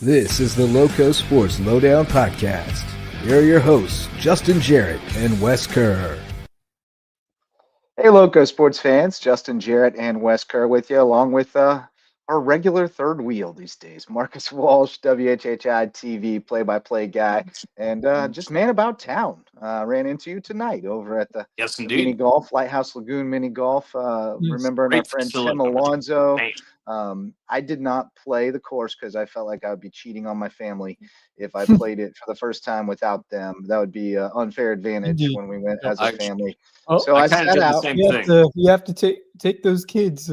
This is the LowcoSports Lowdown podcast. Here are your hosts, Justin Jarrett and Wes Kerr. Hey, LowcoSports fans, Justin Jarrett and Wes Kerr with you, along with our regular third wheel these days, Marcus Walsh, WHHI-TV play-by-play guy, and just man about town. Ran into you tonight over at the Yes, the indeed. mini golf, Lighthouse Lagoon mini golf. Remembering our Great friend facility. Tim Alonzo. Man, I did not play the course because I felt like I would be cheating on my family if I played it for the first time without them. That would be an unfair advantage Indeed. when we went Yep. as a family. Oh, So I I kind sat of did the out. same you thing. have to take those kids.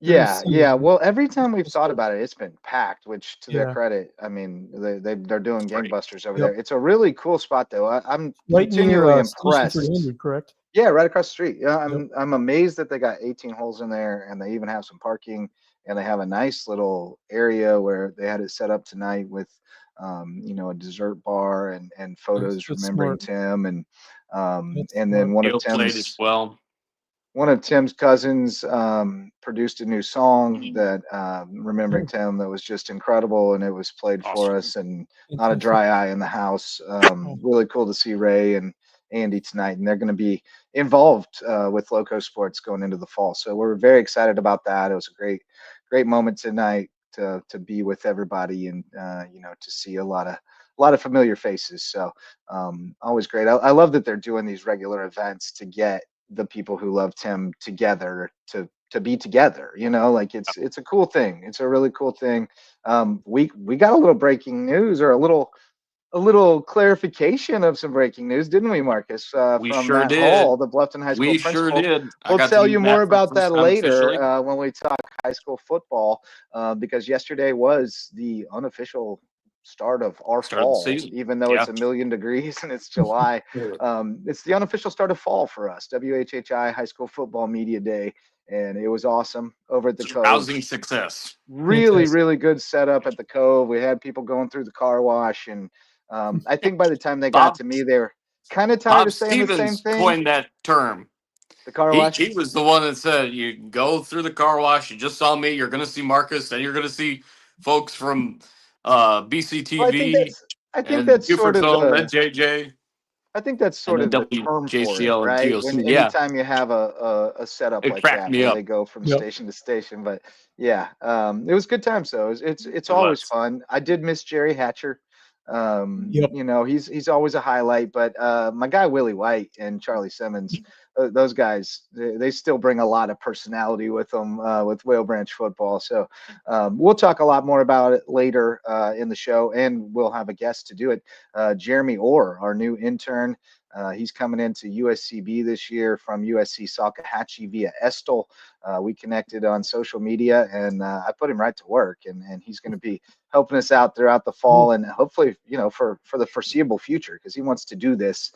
Yeah, soon. yeah. Well, every time we've thought about it, it's been packed, which to their Yeah. credit, I mean, they're doing Great. gangbusters over Yep. there. It's a really cool spot, though. I'm Right continually near Station impressed. 300, correct? Yeah, right across the street. Yeah, Yep. I'm amazed that they got 18 holes in there, and they even have some parking, and they have a nice little area where they had it set up tonight with, a dessert bar and photos That's remembering smart. Tim, and That's and then smart. Neil played as well. one of Tim's cousins produced a new song Mhm. that remembering Tim that was just incredible, and it was played for Awesome. us, and not a dry eye in the house. Really cool to see Ray and Andy tonight, and they're going to be involved with LowcoSports going into the fall. So we're very excited about that. It was a great moment tonight to be with everybody, and to see a lot of familiar faces. So always great. I love that they're doing these regular events to get the people who love Tim together to be together. Like it's a cool thing. It's a really cool thing. We got a little breaking news, or a little clarification of some breaking news, didn't we, Marcus? We From sure Matt did. Hall, the Bluffton High School We sure principal. did. I We'll got to tell meet you Matt more for the about first that time later officially. when we talk high school football, because yesterday was the unofficial start of our Start of the fall, season. even though Yeah. it's 1,000,000 degrees and it's July. It's the unofficial start of fall for us, WHHI High School Football Media Day, and it was awesome over at the It's a Cove. rousing success. Really, Fantastic. really good setup at the Cove. We had people going through the car wash, and I think by the time they got Bob to me, they were kind of tired Bob of saying the same Stevens thing. coined that term. The car He wash. he was the one that said, "You go through the car wash. You just saw me. You're going to see Marcus, and you're going to see folks from Well, BCTV I think and that's sort Buford's of Own, the and JJ, I think that's and sort then of the term for it, WJCL and right? TOC. When Yeah, anytime you have a setup it like cracked that me where up. they go from Yep. station to station. But yeah, it was good times though. It's It always was. fun. I did miss Jerry Hatcher. Yep. He's always a highlight, but my guy Willie White and Charlie Simmons, those guys, they still bring a lot of personality with them with Whale Branch football. So we'll talk a lot more about it later in the show, and we'll have a guest to do it. Jeremy Orr, our new intern. He's coming into USCB this year from USC Salkehatchie via Estill. We connected on social media, and I put him right to work, and he's going to be helping us out throughout the fall, and hopefully, for the foreseeable future, because he wants to do this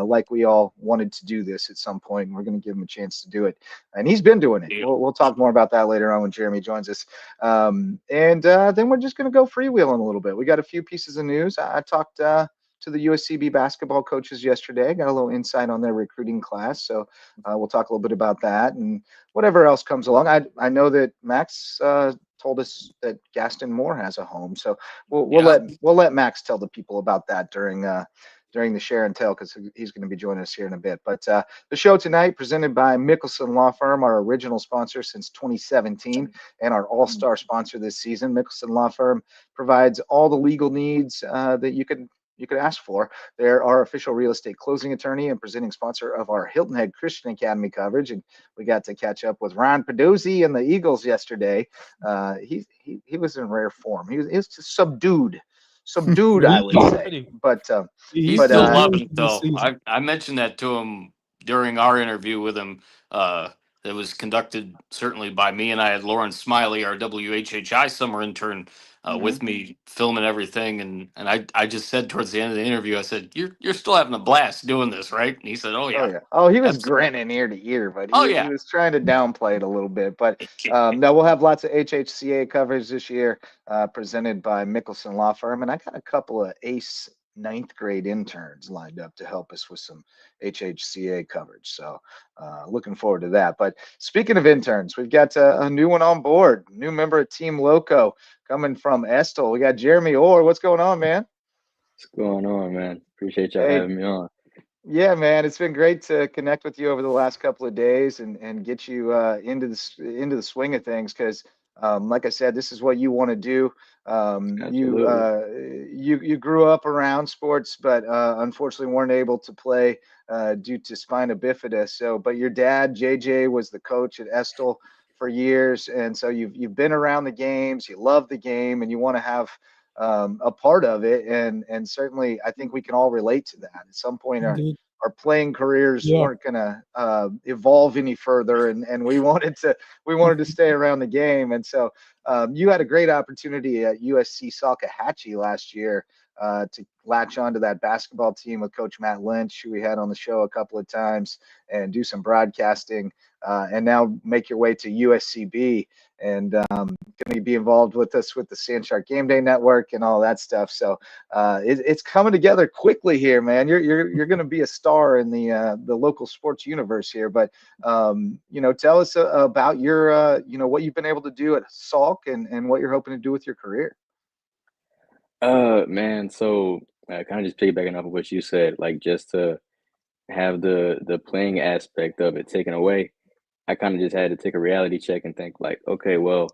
like we all wanted to do this at some point, and we're going to give him a chance to do it. And he's been doing it. Yeah. We'll talk more about that later on when Jeremy joins us. And then we're just going to go freewheeling a little bit. We got a few pieces of news. I talked to the USCB basketball coaches yesterday. Got a little insight on their recruiting class. So we'll talk a little bit about that and whatever else comes along. I know that Max told us that Gaston Moore has a home. So we'll let Max tell the people about that during the share and tell, because he's going to be joining us here in a bit. But the show tonight presented by Mickelson Law Firm, our original sponsor since 2017 and our all-star sponsor this season. Mickelson Law Firm provides all the legal needs that you could ask for. They're our official real estate closing attorney and presenting sponsor of our Hilton Head Christian Academy coverage. And we got to catch up with Ron Peduzzi and the Eagles yesterday. He was in rare form. He was just subdued, I would say. But He's but, still uh, loving it, though. I mentioned that to him during our interview with him. That was conducted certainly by me, and I had Lauren Smiley, our WHHI summer intern, with me filming everything. And I just said towards the end of the interview, I said, "You're still having a blast doing this, right?" And he said, "Oh yeah." Oh, he was Absolutely. grinning ear to ear, but Oh he yeah. was trying to downplay it a little bit. But no, we'll have lots of HHCA coverage this year, presented by Mickelson Law Firm, and I got a couple of ace ninth grade interns lined up to help us with some HHCA coverage. So looking forward to that. But speaking of interns, we've got a new one on board, new member of Team Lowco coming from Estill. We got Jeremy Orr. What's going on, man? What's going on, man? Appreciate y'all Hey. having me on. Yeah, man, it's been great to connect with you over the last couple of days and get you into the swing of things because, like I said, this is what you want to do. You grew up around sports, but unfortunately weren't able to play due to spina bifida. So, but your dad, JJ, was the coach at Estill for years, and so you've been around the games. You love the game, and you want to have a part of it, and certainly I think we can all relate to that. At some point, our playing careers weren't going to evolve any further, and we wanted to stay around the game. And so you had a great opportunity at USC Salkehatchie last year to latch onto that basketball team with Coach Matt Lynch, who we had on the show a couple of times, and do some broadcasting, and now make your way to USCB and going to be involved with us with the Sandshark Game Day Network and all that stuff. So it's coming together quickly here, man. You're going to be a star in the local sports universe here. But tell us about your what you've been able to do at Salk and what you're hoping to do with your career. Man, so kind of just piggybacking off of what you said, like just to have the playing aspect of it taken away, I kind of just had to take a reality check and think like, okay, well,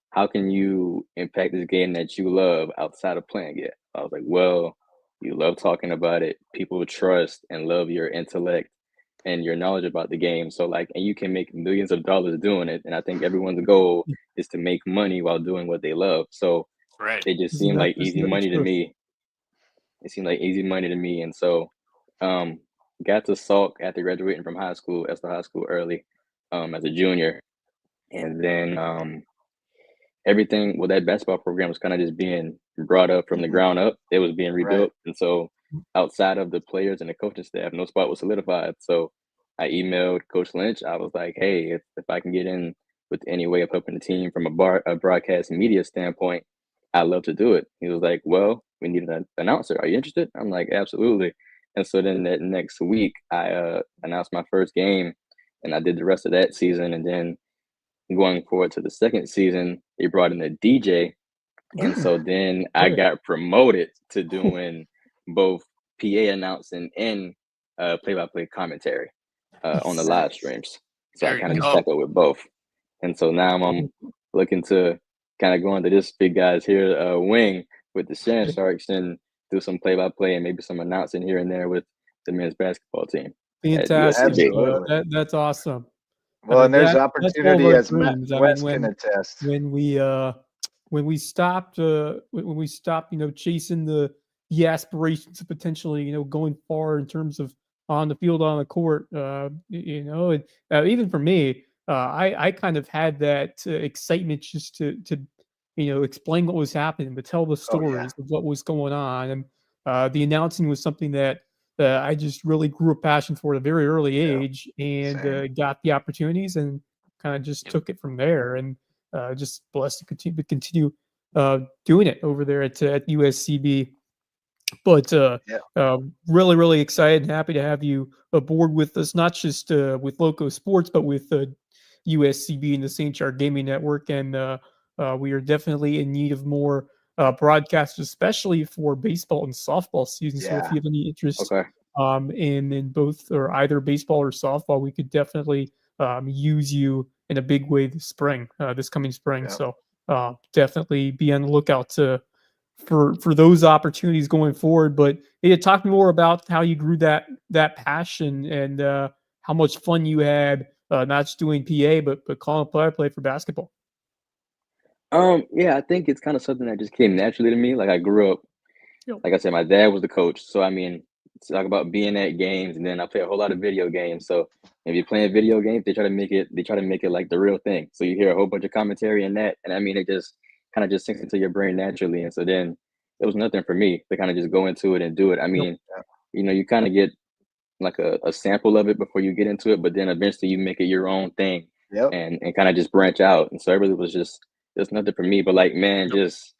how can you impact this game that you love outside of playing it? I was like, well, you love talking about it. People trust and love your intellect and your knowledge about the game. So like, and you can make millions of dollars doing it. And I think everyone's goal is to make money while doing what they love. So it just seemed like easy money to me. It seemed like easy money to me. And so got to Salk after graduating from high school, Estill High School early, as a junior. And then everything, well, that basketball program was kind of just being brought up from the ground up. It was being rebuilt. Right. And so outside of the players and the coaching staff, no spot was solidified. So I emailed Coach Lynch. I was like, hey, if I can get in with any way of helping the team from a broadcast and media standpoint, I'd love to do it. He was like, well, we need an announcer. Are you interested? I'm like, absolutely. And so then that next week, I announced my first game, and I did the rest of that season. And then going forward to the second season, they brought in a DJ. And so then I got promoted to doing both PA announcing and play-by-play commentary on the live streams. So I kind of stuck up with both. And so now I'm looking to kind of go into this big guys here wing with the Sandsharks and do some play-by-play and maybe some announcing here and there with the men's basketball team. Fantastic. That's awesome. Well, and there's opportunity as Wes can attest. When we stopped, chasing the aspirations of potentially, going far in terms of on the field, on the court, even for me, I kind of had that excitement just to explain what was happening, to tell the stories of what was going on, and the announcing was something that I just really grew a passion for at a very early age, and got the opportunities and kind of just took it from there, and just blessed to continue doing it over there at USCB. But really, really excited and happy to have you aboard with us, not just with LowcoSports, but with USCB and the Sandshark Gaming Network. And we are definitely in need of more broadcasts, especially for baseball and softball season. So if you have any interest in both or either baseball or softball, we could definitely use you in a big way this coming spring. So definitely be on the lookout for those opportunities going forward. But talk more about how you grew that passion and how much fun you had, not just doing PA, but calling play for basketball. I think it's kind of something that just came naturally to me. Like I grew up, like I said, my dad was the coach. So I mean, talk about being at games, and then I play a whole lot of video games. So if you're playing video games, they try to make it like the real thing. So you hear a whole bunch of commentary in that, and I mean, it just kind of just sinks into your brain naturally. And so then it was nothing for me to kind of just go into it and do it. I mean, you kind of get like a sample of it before you get into it, but then eventually you make it your own thing and kind of just branch out. And so it really was just nothing for me. But like, man, just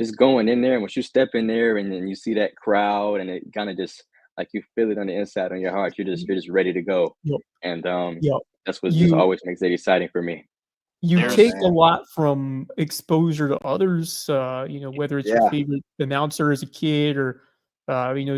just going in there, and once you step in there and then you see that crowd and it kind of just like you feel it on the inside on your heart, you're just ready to go. Yep. And Yep. that's what just You always makes it exciting for me. you There's- take a man. lot from exposure to others, whether it's your Yeah. favorite announcer as a kid or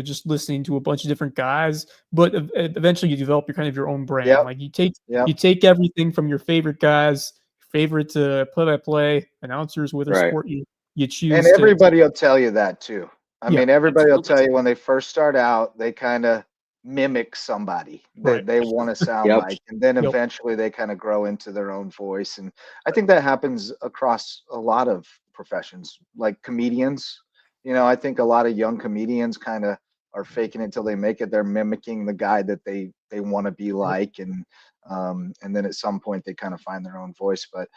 just listening to a bunch of different guys, but eventually you develop your own brand. Yep. Like you Yep. take everything from your favorite guys, favorite play-by-play announcers, whether Right. sport you choose. And to- everybody will tell you that too. I Yeah, mean, everybody will absolutely. tell you when they first start out, they kind of mimic somebody that Right. they want to sound Yep. like, and then Yep. eventually they kind of grow into their own voice. And I think that happens across a lot of professions, like comedians. I think a lot of young comedians kind of are faking it till they make it. They're mimicking the guy that they want to be like, and then at some point they kind of find their own voice. But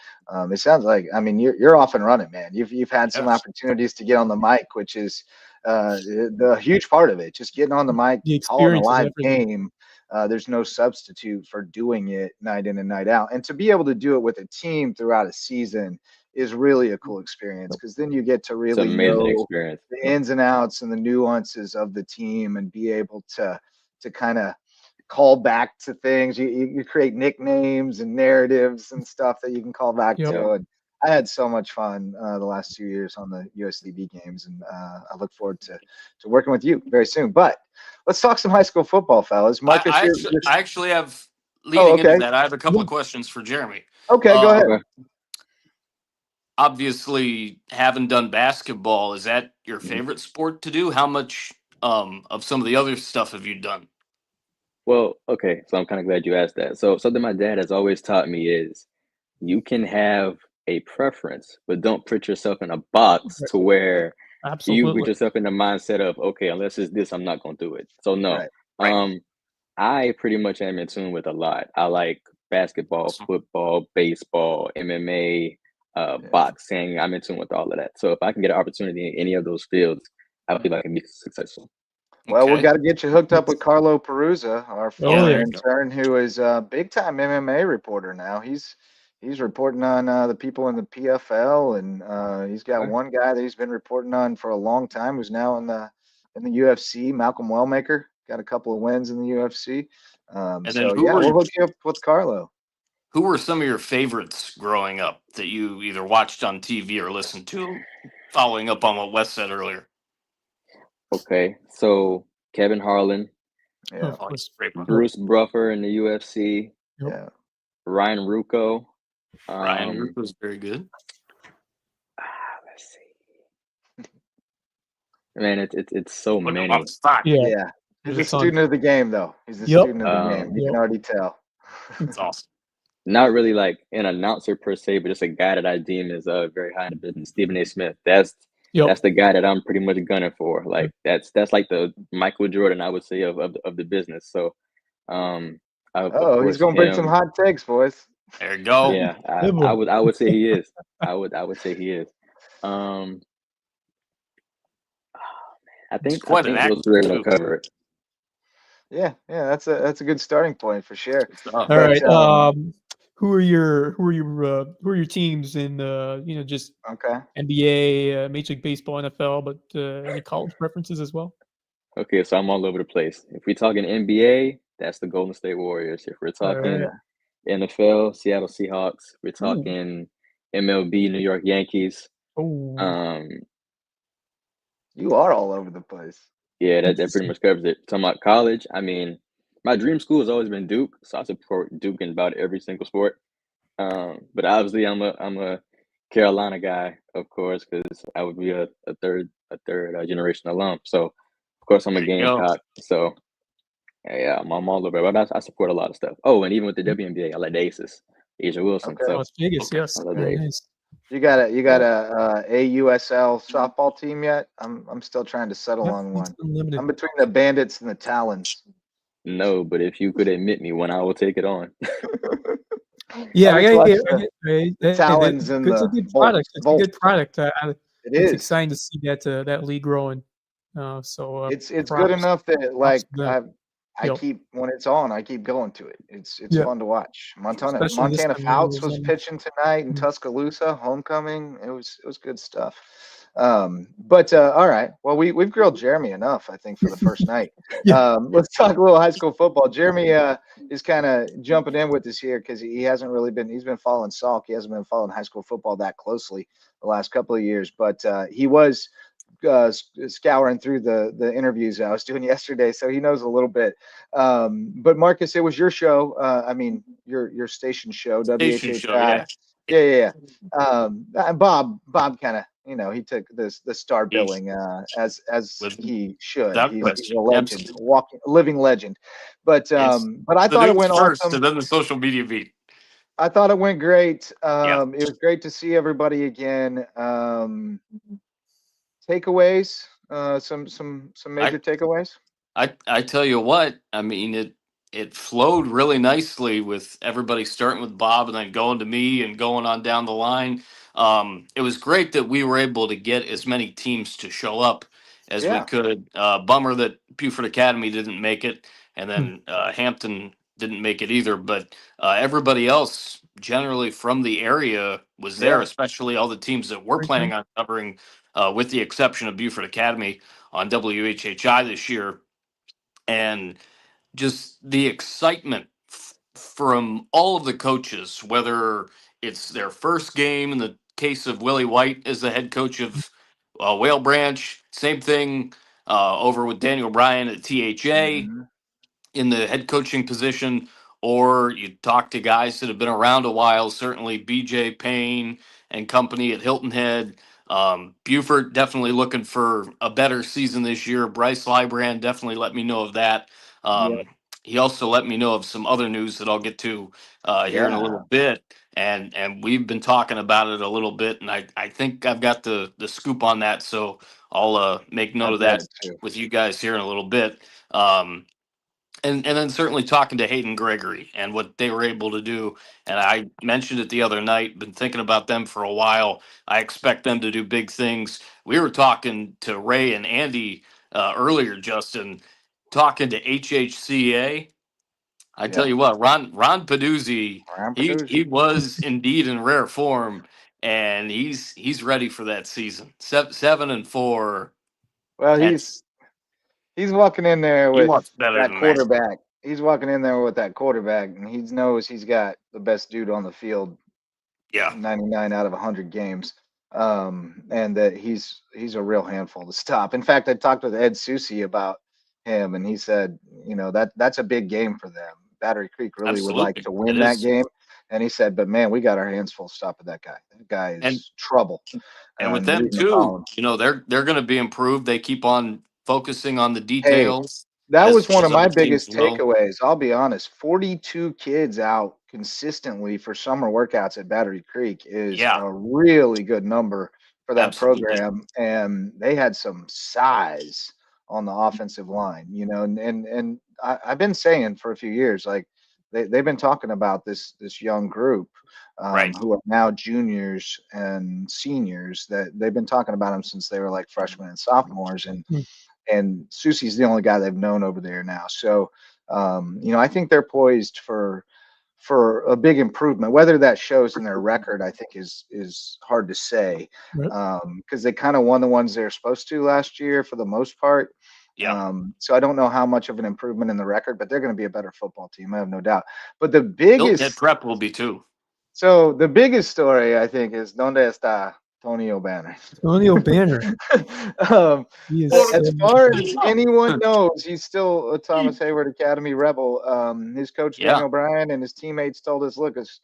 it sounds like, I mean, you're off and running, man. You've had some Yes. opportunities to get on the mic, which is the huge part of it. Just getting on the mic, The calling a experience is live everything. game. There's no substitute for doing it night in and night out. And to be able to do it with a team throughout a season is really a cool experience, because then you get to It's really an amazing know experience. the ins and outs and the nuances of the team, and be able to kind of call back to things. You create nicknames and narratives and stuff that you can call back Yep. to. And I had so much fun the last 2 years on the USCB games, and I look forward to working with you very soon. But let's talk some high school football, fellas. Marcus, I actually have leading okay. into that. I have a couple of questions for Jeremy. Okay, go ahead. Okay. Obviously, having done basketball, is that your favorite sport to do? How much of some of the other stuff have you done? Well, okay, so I'm kind of glad you asked that. So something my dad has always taught me is you can have a preference, but don't put yourself in a box to where you Absolutely. put yourself in the mindset of, okay, unless it's this, I'm not going to do it. So no, Right. I pretty much am in tune with a lot. I like basketball, football, baseball, MMA, boxing. I'm in tune with all of that. So if I can get an opportunity in any of those fields, I feel like I can be successful. Well, we Okay. got to get you hooked up with Carlo Perusa, our former yeah. intern, who is a big-time MMA reporter now. He's reporting on the people in the PFL, and he's got Okay. one guy that he's been reporting on for a long time, who's now in the UFC. Malcolm Wellmaker got a couple of wins in the UFC. And then So who yeah, were we'll your- hook you up with Carlo. Who were some of your favorites growing up that you either watched on TV or listened to? Following up on what Wes said earlier. Okay, so Kevin Harlan, Yeah, Of course. Great one. Bruce Buffer in the UFC, Yep. yeah. Ryan Rucco. Ryan Root was very good. Let's see. Man, it's so Put him many. on the spot. Yeah. Yeah. He's a There's a ton. student of the game, though. He's a Yep. student of the game. You Yep. can already tell. It's awesome. Not really like an announcer per se, but just a guy that I deem is very high in the business. Stephen A. Smith. That's the guy that I'm pretty much gunning for. Like that's like the Michael Jordan, I would say, of the business. So, of Oh, he's course gonna bring some him. hot takes, boys. There you go. Yeah, I would say he is. I would say he is. I think quite an those three are gonna actor, cover it. Yeah, that's a good starting point for sure. All All right. But, Who are your teams in just okay. NBA, Major League Baseball, NFL, but any college preferences as well? Okay, so I'm all over the place. If we're talking NBA, that's the Golden State Warriors. If we're talking right. NFL, Seattle Seahawks. We're talking MLB, New York Yankees. Oh, You are all over the place. Yeah, that pretty much covers it. Talking about college, I mean, my dream school has always been Duke, so I support Duke in about every single sport. But obviously, I'm a Carolina guy, of course, because I would be a third generation alum. So, of course, I'm a There you go. Gamecock. So, yeah, I'm all over. But I support a lot of stuff. Oh, and even with the WNBA, I like the Aces, Asia Wilson. Okay. So Las Vegas, yes. I love Very the nice. You got a AUSL softball team yet? I'm still trying to settle on one. It's unlimited. I'm between the Bandits and the Talons. No, but if you could admit me when I will take it on. Yeah, I I just gotta watched get Talons and it's a the good Volt- product. It's a Volt. good product. It It's is. exciting to see that league growing. So It's good props- enough that like to them. I Yep. keep when it's on, I keep going to it. It's Yeah. fun to watch. Especially this Montana time of Fouts year, was isn't it? pitching tonight in Mm. Tuscaloosa, homecoming. It was good stuff. But all right. Well, we've grilled Jeremy enough, I think, for the first night. Yeah. Let's talk a little high school football. Jeremy is kind of jumping in with us here because he hasn't really been. He's been following Salk. He hasn't been following high school football that closely the last couple of years, but he was scouring through the interviews I was doing yesterday, so he knows a little bit. But Marcus, it was your show. I mean, your station show, Station show, WHHI. Yeah. Bob kind of, he took the star billing as he should. Without He's question. a legend, Absolutely. living legend. But It's I the thought it news went first, awesome. and then the social media feed. I thought it went great. Yeah. It was great to see everybody again. Takeaways, some major takeaways. I tell you what, I mean it flowed really nicely with everybody starting with Bob and then going to me and going on down the line. It was great that we were able to get as many teams to show up as we Yeah, could. Bummer that Buford Academy didn't make it, and then Hampton didn't make it either. But everybody else, generally from the area, was there, yeah, especially all the teams that we're planning on covering, with the exception of Buford Academy on WHHI this year. And just the excitement from all of the coaches, whether it's their first game in the case of Willie White as the head coach of Whale Branch, same thing over with Daniel Bryan at THA mhm, in the head coaching position, or you talk to guys that have been around a while, certainly BJ Payne and company at Hilton Head. Buford definitely looking for a better season this year. Bryce Lybrand definitely let me know of that. yeah, He also let me know of some other news that I'll get to here in a yeah. little bit. And we've been talking about it a little bit, and I think I've got the scoop on that. So I'll make note I've of read that it too. with you guys here in a little bit. And then certainly talking to Hayden Gregory and what they were able to do. And I mentioned it the other night, been thinking about them for a while. I expect them to do big things. We were talking to Ray and Andy earlier, Justin, talking to HHCA. I tell Yeah, you what, Ron Peduzzi, Ryan he Producer. was indeed in rare form, and he's ready for that season. 7-4. Well, That's he's walking in there he with wants better that than that. quarterback. He's walking in there with that quarterback, and he knows he's got the best dude on the field Yeah, 99 out of 100 games. And that he's a real handful to stop. In fact, I talked with Ed Susi about him, and he said, that's a big game for them. Battery Creek really would like absolutely, to it win that is. game. And he said, but man, we got our hands full stopping that guy. That guy And is trouble. and with And the them reason I'm too, calling. they're going to be improved. They keep on focusing on the Hey, details that was one as of my other teams biggest will. takeaways. I'll be honest. 42 kids out consistently for summer workouts at Battery Creek is Yeah, a really good number for that absolutely. program. And they had some size on the offensive line, and I've been saying for a few years, like they've been talking about this young group Right. who are now juniors and seniors, that they've been talking about them since they were like freshmen and sophomores. And Susi's the only guy they've known over there now. So, I think they're poised for a big improvement. Whether that shows in their record, I think is hard to say, Right. because they kind of won the ones they're supposed to last year for the most part. Yeah. So I don't know how much of an improvement in the record, but they're going to be a better football team. I have no doubt. But Hilton Head Prep will be too. the biggest story, I think, is Donde está Tonio Banner? Antonio Banner. He is As far as anyone knows, he's still a Thomas Hayward Academy rebel. His coach Yeah, Daniel Bryan and his teammates told us, look, as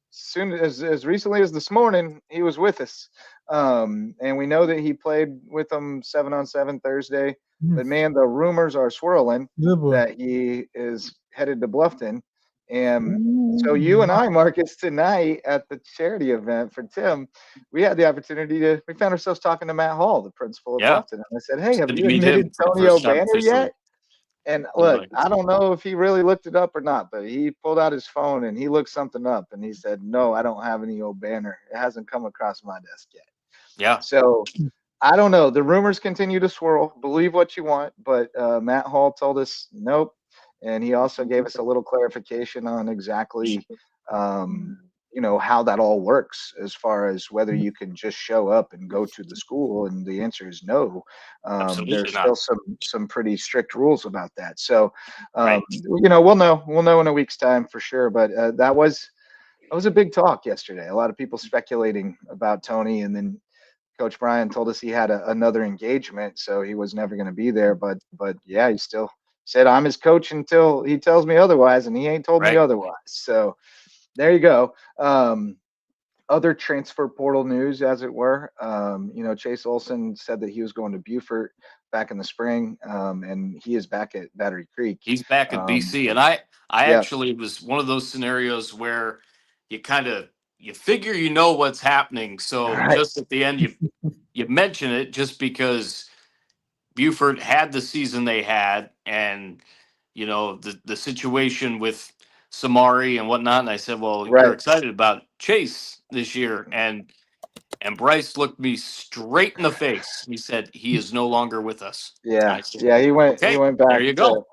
soon as recently as this morning, he was with us, and we know that he played with them 7-on-7 Thursday. But man, the rumors are swirling good boy. that he is headed to Bluffton. And so you and I, Marcus, tonight at the charity event for Tim, we had the opportunity we found ourselves talking to Matt Hall, the principal of yeah. Bluffton. And I said, hey, It's have good to you meet admitted him for the Tonio first time Banner officially. yet? And He's look, like, I don't know if he really looked it up or not, but he pulled out his phone and he looked something up and he said, no, I don't have any old Banner. It hasn't come across my desk yet. yeah, So I don't know. The rumors continue to swirl. Believe what you want, but Matt Hall told us nope. And he also gave us a little clarification on exactly how that all works as far as whether you can just show up and go to the school, and the answer is no. Absolutely There's not. still some pretty strict rules about that. So, Right. we'll know in a week's time for sure. But that was a big talk yesterday. A lot of people speculating about Tony, and then Coach Brian told us he had another engagement, so he was never going to be there. But yeah, he still said, I'm his coach until he tells me otherwise, and he ain't told me Right. otherwise. So there you go. Other transfer portal news, as it were. Chase Olson said that he was going to Beaufort back in the spring, and he is back at Battery Creek. He's back at BC, and I actually was one of those scenarios where you you figure what's happening. So Right. just at the end, you mention it just because Beaufort had the season they had, and the situation with Samari and whatnot. And I said, well, Right. you're excited about Chase this year, and Bryce looked me straight in the face. He said, he is no longer with us. Yeah, Said, yeah, he went back there you to go.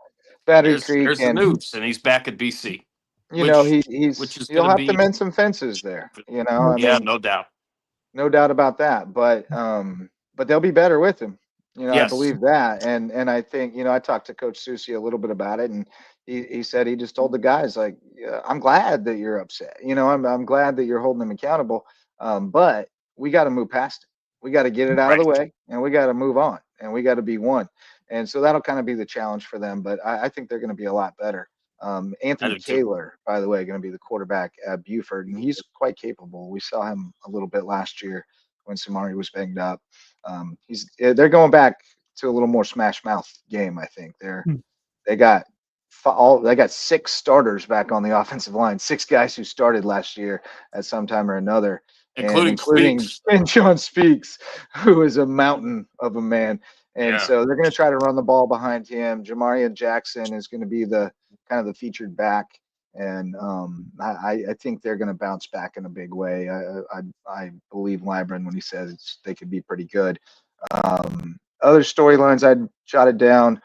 Battery Creek, There's the and news, and he's back at BC. Which is he'll going to have be to mend some fences there. no doubt. No doubt about that. But they'll be better with him. I Yes. believe that. And I think, I talked to Coach Susie a little bit about it, and he said he just told the guys, like, I'm glad that you're upset. I'm glad that you're holding them accountable. But we got to move past it. We got to get it out of the way, and we got to move on, and we got to be one. And so that'll kind of be the challenge for them. But I think they're going to be a lot better. Anthony Kaler, by the way, going to be the quarterback at Beaufort, and he's quite capable. We saw him a little bit last year when Samari was banged up. They're going back to a little more smash mouth game. I think they got 6 starters back on the offensive line, 6 guys who started last year at some time or another, including John Speaks, who is a mountain of a man. And so they're going to try to run the ball behind him. Jamarian Jackson is going to be the kind of the featured back. And I think they're going to bounce back in a big way. I believe Libran when he says they could be pretty good. Other storylines I'd jotted down.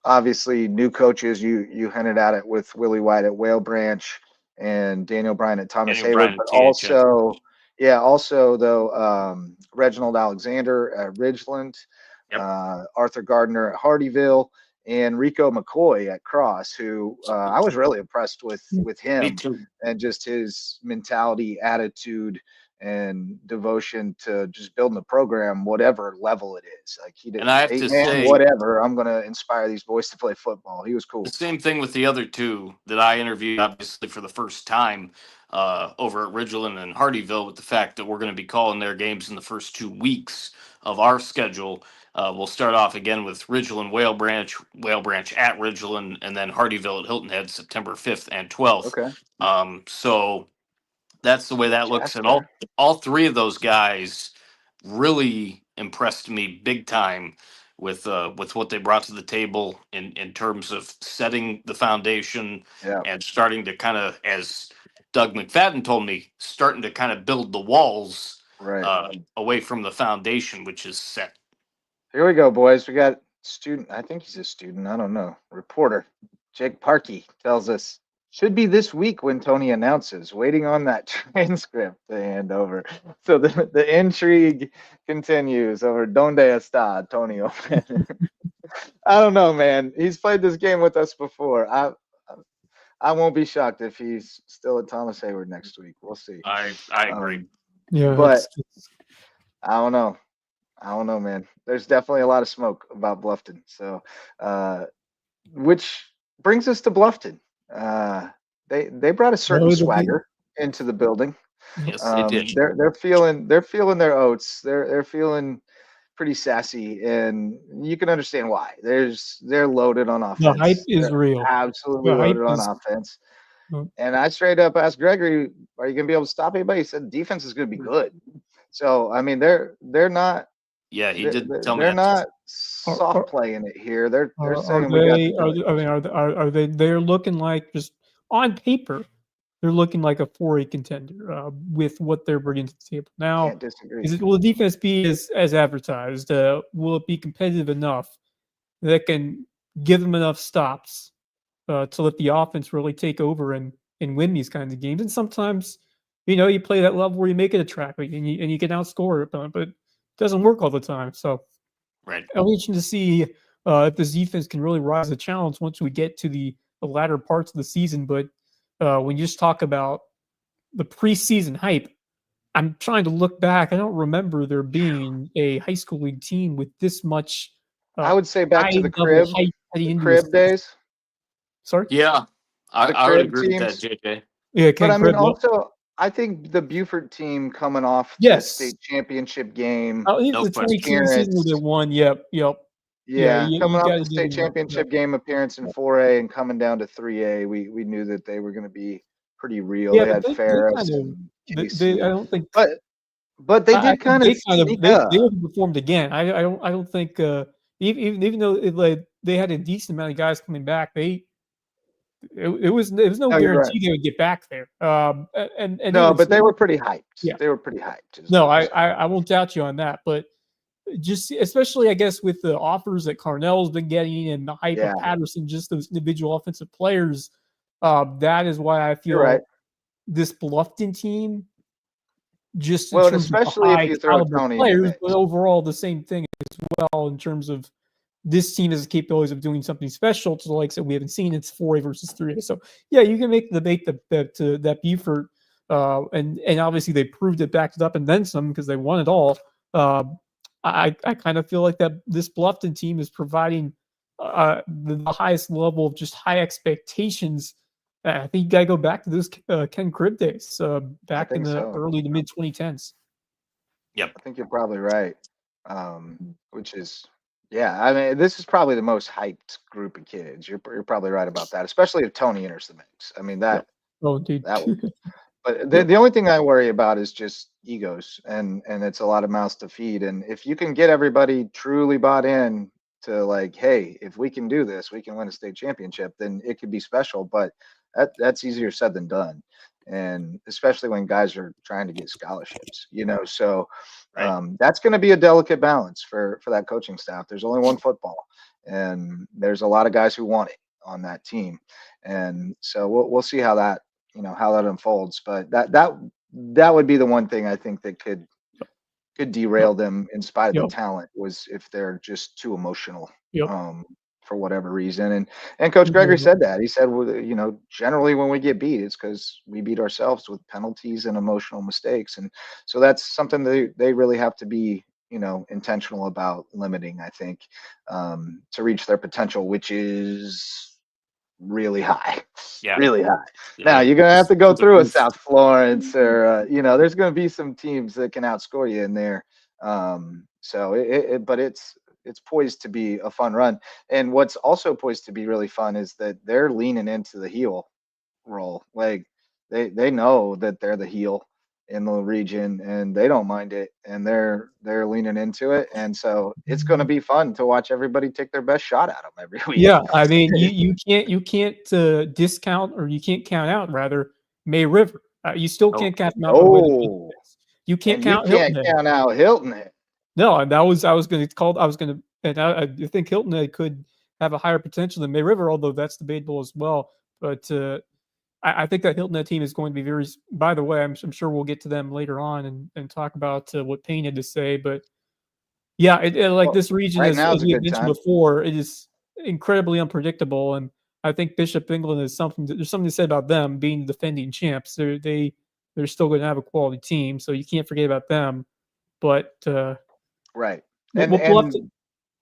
Obviously, new coaches. You hinted at it with Willie White at Whale Branch and Daniel Bryan at Thomas Hayward, but also though Reginald Alexander at Ridgeland, Arthur Gardner at Hardyville, and Rico McCoy at Cross, who I was really impressed with him and just his mentality, attitude, and devotion to just building the program, whatever level it is. Like he did, and I have to say, whatever, I'm going to inspire these boys to play football. He was cool. The same thing with the other 2 that I interviewed, obviously for the first time over at Ridgeland and Hardyville, with the fact that we're going to be calling their games in the first 2 weeks of our schedule. We'll start off again with Ridgeland, Whale Branch at Ridgeland, and then Hardyville at Hilton Head, September 5th and 12th. Okay. So that's the way that looks. And all 3 of those guys really impressed me big time with what they brought to the table in terms of setting the foundation and starting to kind of, as Doug McFadden told me, starting to kind of build the walls away from the foundation, which is set. Here we go, boys. We got student. I think he's a student. I don't know. Reporter Jake Parkey tells us should be this week when Tony announces. Waiting on that transcript to hand over. So the intrigue continues over Donde está Antonio? I don't know, man. He's played this game with us before. I won't be shocked if he's still at Thomas Hayward next week. We'll see. I agree. But I don't know. I don't know, man. There's definitely a lot of smoke about Bluffton. So, which brings us to Bluffton. They brought a certain swagger into the building. Yes, they did. They're feeling their oats. They're feeling pretty sassy, and you can understand why. They're loaded on offense. The hype is real. Absolutely loaded on offense. And I straight up asked Gregory, "Are you going to be able to stop anybody?" He said, "Defense is going to be good." So I mean, they're not. Yeah, he did tell me they're that. not soft playing it here. They're saying they're looking like, just on paper, they're looking like a 4A contender with what they're bringing to the table. Now, can't disagree. will the defense be as advertised? Will it be competitive enough that can give them enough stops to let the offense really take over and and win these kinds of games. And sometimes, you play that level where you make it a track meet and you can outscore it, but it doesn't work all the time. So Right. I'm interested to see if this defense can really rise the challenge once we get to the latter parts of the season. But when you just talk about the preseason hype, I'm trying to look back. I don't remember there being a high school league team with this much I would say back to the high-level crib, hype heading the into crib season. days. Sorry? Yeah, The I would crib agree with that, teams. JJ. Yeah, But Ken I mean, Crib. Yep. also, I think the Buford team coming off the Yes. state championship game Oh, No the question. 22 season where they won. Yep. Yeah, Yeah, you coming off gotta the give state them that. championship game appearance in 4A and coming down to 3A, we knew that they were going to be pretty real. Yeah, They but had they Ferris kind of and they Casey, I don't think but they I did think kind of sneak they up. overperformed again. I don't think even though they had a decent amount of guys coming back, it was no No, you're right. guarantee they would get back there. And No, even but they so, were pretty hyped. Yeah. They were pretty hyped. is no, what I'm saying. I won't doubt you on that. But just especially I guess with the offers that Carnell's been getting and the hype Yeah. of Patterson, just those individual offensive players, that is why I You're feel right. this Bluffton team, just in Well, and terms of the especially if high you throw caliber Tony in the players, mix. but overall the same thing as well in terms of this team has the capabilities of doing something special to the likes that we haven't seen. It's 4A versus 3A. So yeah, you can make the debate that Buford and obviously they proved it, backed it up, and then some because they won it all. I kind of feel like that this Bluffton team is providing the highest level of just high expectations. I think you got to go back to those Ken Cribb days, back in think the so. early to mid 2010s. I think you're probably right. Which is, yeah, I mean, this is probably the most hyped group of kids. You're probably right about that, especially if Tony enters the mix. I mean, that Oh, dude. would. But the only thing I worry about is just egos, and it's a lot of mouths to feed. And if you can get everybody truly bought in to like, hey, if we can do this, we can win a state championship, then it could be special. But that's easier said than done, and especially when guys are trying to get scholarships, So that's going to be a delicate balance for that coaching staff. There's only one football, and there's a lot of guys who want it on that team, and so we'll see how that unfolds. But that would be the one thing I think that could derail them in spite of the talent, was if they're just too emotional. For whatever reason. And Coach Gregory said that. He said, well, generally when we get beat, it's because we beat ourselves with penalties and emotional mistakes. And so that's something they really have to be, intentional about limiting, I think, to reach their potential, which is really high. Yeah. Really high. Yeah. Now you're going to have to go It's a through a roof. South Florence or, there's going to be some teams that can outscore you in there. So but it's poised to be a fun run. And what's also poised to be really fun is that they're leaning into the heel role. Like they know that they're the heel in the region and they don't mind it, and they're leaning into it. And so it's going to be fun to watch everybody take their best shot at them every week. Yeah, I mean, you can't discount, or you can't count out rather, May River. You still can't count them out. You can't count Hilton. Count out Hilton Head. No, and I was going to, and I think Hilton Head could have a higher potential than May River, although that's debatable as well. But I think that Hilton Head team is going to be very. By the way, I'm sure we'll get to them later on and talk about what Payne had to say. But yeah, this region, right now, as we mentioned time. before, it is incredibly unpredictable, and I think Bishop England is there's something to say about them being the defending champs. They're still going to have a quality team, so you can't forget about them. But right, we'll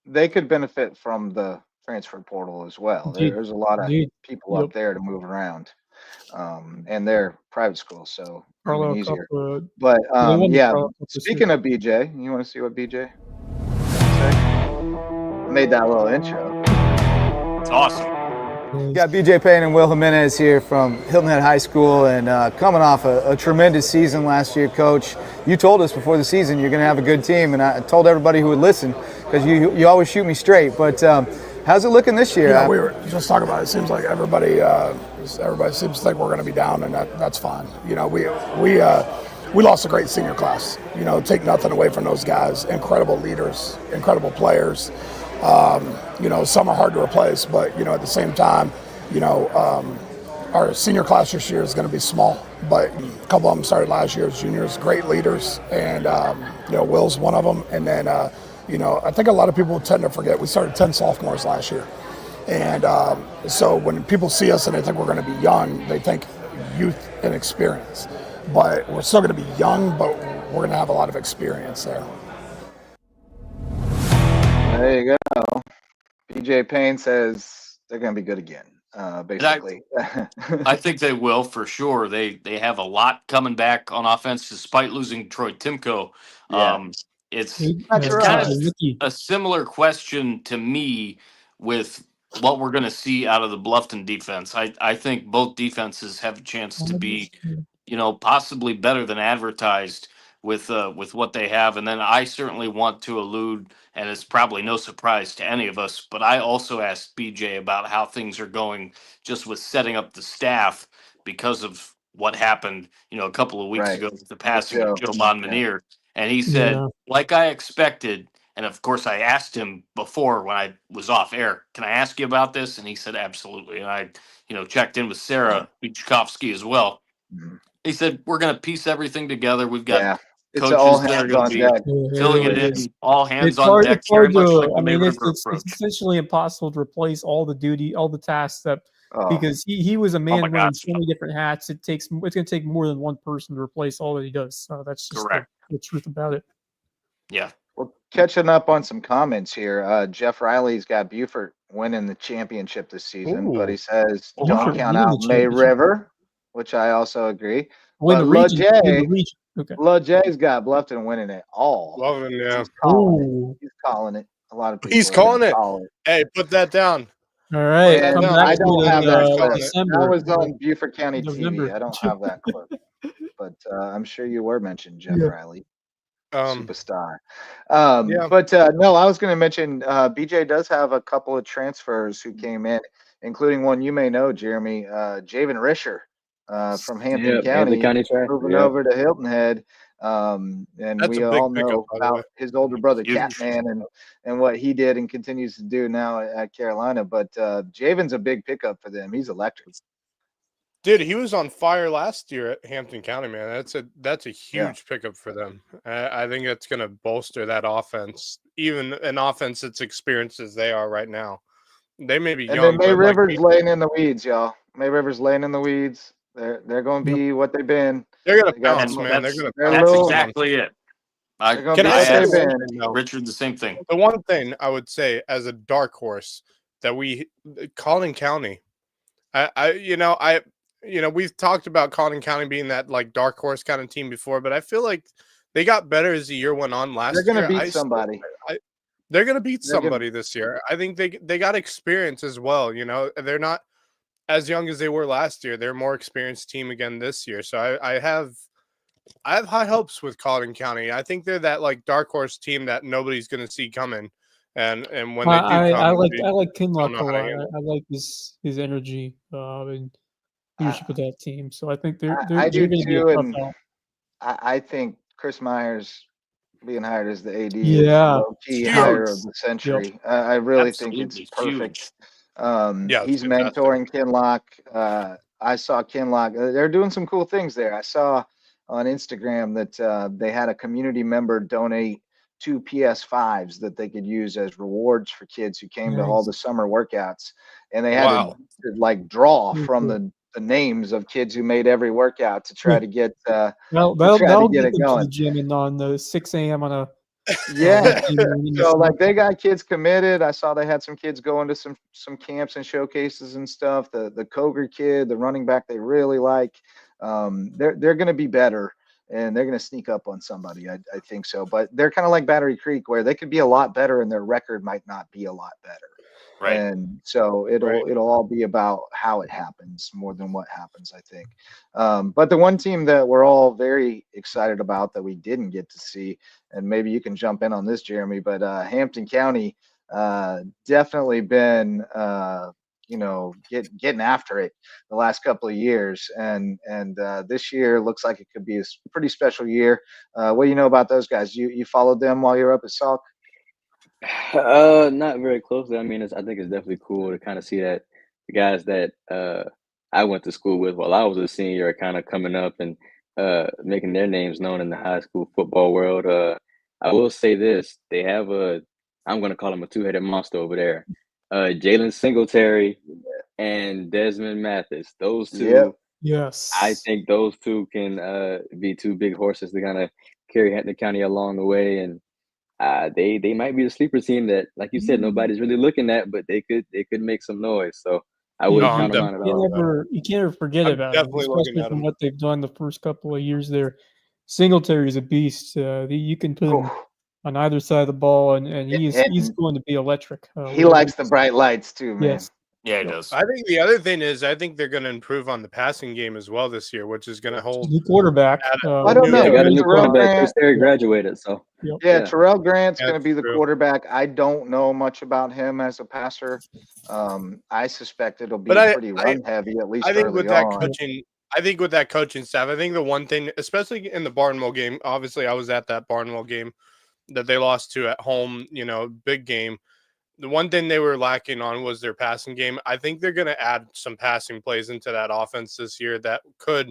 they could benefit from the transfer portal as well. There's a lot of people up there to move around, and they're private schools, so even easier. But speaking of BJ, you want to see what BJ made that little intro? It's awesome. Got BJ Payne and Will Jimenez here from Hilton Head High School, and coming off a tremendous season last year, Coach. You told us before the season you're going to have a good team, and I told everybody who would listen, because you always shoot me straight. But how's it looking this year? Yeah, we were just talking about it. It seems like everybody seems to think we're going to be down, and that's fine. We lost a great senior class. Take nothing away from those guys. Incredible leaders, incredible players. Some are hard to replace, but at the same time, our senior class this year is going to be small, but a couple of them started last year as juniors, great leaders, and Will's one of them. And then I think a lot of people tend to forget we started 10 sophomores last year, and so when people see us and they think we're going to be young, they think youth and experience, but we're still going to be young, but we're going to have a lot of experience there. There you go. BJ Payne says they're going to be good again. Basically, I think they will for sure. They have a lot coming back on offense despite losing Troy Timko. Yeah. It's That's kind right. of a similar question to me with what we're going to see out of the Bluffton defense. I think both defenses have a chance to be, possibly better than advertised with what they have. And then I certainly want to allude, and it's probably no surprise to any of us, but I also asked BJ about how things are going just with setting up the staff because of what happened, a couple of weeks ago with the passing of Joe Monmonier. And he said, like I expected, and of course I asked him before when I was off air, can I ask you about this? And he said, absolutely. And I, checked in with Sarah Bichkovsky as well. Mm-hmm. He said, we're going to piece everything together. We've got it's all coaches that are hands going on to deck. be filling it in, all hands It's on hard, deck. it's hard very much to, like the May River it's approach. essentially impossible to replace all the tasks that, because he was a man wearing God. so many different hats. It's going to take more than one person to replace all that he does. So that's just the truth about it. Yeah. Well, catching up on some comments here. Jeff Riley's got Beaufort winning the championship this season, but he says don't count out May River, which I also agree. Win the region. Okay. LeJay's got Bluffton winning it all. Loving, yeah. He's calling it. A lot of people. He's calling it. Hey, put that down. All right. I don't have that clip. That was on Beaufort County November. TV. I don't have that clip, but I'm sure you were mentioned, Jeff Riley. Superstar. But no, I was going to mention BJ does have a couple of transfers who came in, including one you may know, Jeremy, Javen Risher from Hampton County, moving over to Hilton Head. And that's we all know about his older brother Catman and what he did and continues to do now at Carolina. But Javen's a big pickup for them. He's electric. Dude, he was on fire last year at Hampton County, man. That's a huge pickup for them. I think it's going to bolster that offense, even an offense that's experienced as they are right now. They may be young. And then May River's laying in the weeds, y'all. May River's laying in the weeds. They're going to be what they've been. They're going to bounce, man. That's exactly it. Can I say, Richard, the same thing. The one thing I would say as a dark horse that Colin County, we've talked about Colin County being that like dark horse kind of team before, but I feel like they got better as the year went on last year. They're going to beat somebody. They're going to beat somebody this year. I think they got experience as well. They're not as young as they were last year. They're a more experienced team again this year. So I have high hopes with Colin County. I think they're that like dark horse team that nobody's going to see coming. And when they do I like Kinlock a lot. I like his energy and leadership of that team. So I think they're I do going to be too, a tough and out. I think Chris Myers being hired as the AD is the key hire of the century. I really think it's perfect. He's mentoring Kinlock. I saw Kinlock. They're doing some cool things there. I saw on Instagram that they had a community member donate 2 PS5s that they could use as rewards for kids who came to all the summer workouts, and they had to like draw from the names of kids who made every workout to try to get they'll get it going. To the gym and on the 6 a.m. on a so like they got kids committed. I saw they had some kids going to some camps and showcases and stuff. The Koger kid, the running back they really like. They're going to be better. And they're going to sneak up on somebody. I think so. But they're kind of like Battery Creek, where they could be a lot better and their record might not be a lot better. Right. And so it'll all be about how it happens more than what happens, I think. But the one team that we're all very excited about that we didn't get to see, and maybe you can jump in on this, Jeremy, but Hampton County definitely been getting after it the last couple of years, and this year looks like it could be a pretty special year. What do you know about those guys? You followed them while you were up at Salk? Not very closely. I mean, I think it's definitely cool to kind of see that the guys that I went to school with while I was a senior are kind of coming up and making their names known in the high school football world. I will say this: they have I'm going to call him a two-headed monster over there. Jalen Singletary and Desmond Mathis. Those two, Yep. Yes. I think those two can be two big horses to kind of carry Hampton County along the way, and they might be the sleeper team that, like you said, nobody's really looking at, but they could make some noise. So I You, wouldn't I'm count them you out at can't all. ever you can't ever forget I'm about them, definitely looking especially at from them. what they've done the first couple of years there. Singletary is a beast. You can put him on either side of the ball, and he's And going to be electric. he likes the bright lights too, man. Yes. Yeah, he Yep. does. I think the other thing is I think they're going to improve on the passing game as well this year, which is going to hold. New quarterback. I don't Yeah, know. they got a new Terrell quarterback. Chris Grant, Terry graduated, so yeah, Terrell Grant's going to That's be the true. quarterback. I don't know much about him as a passer. I suspect it'll be But pretty run heavy, at least I think early with that on. coaching, I think with that coaching staff, I think the one thing, especially in the Barnwell game, obviously I was at that Barnwell game that they lost to at home, big game. The one thing they were lacking on was their passing game. I think they're going to add some passing plays into that offense this year that could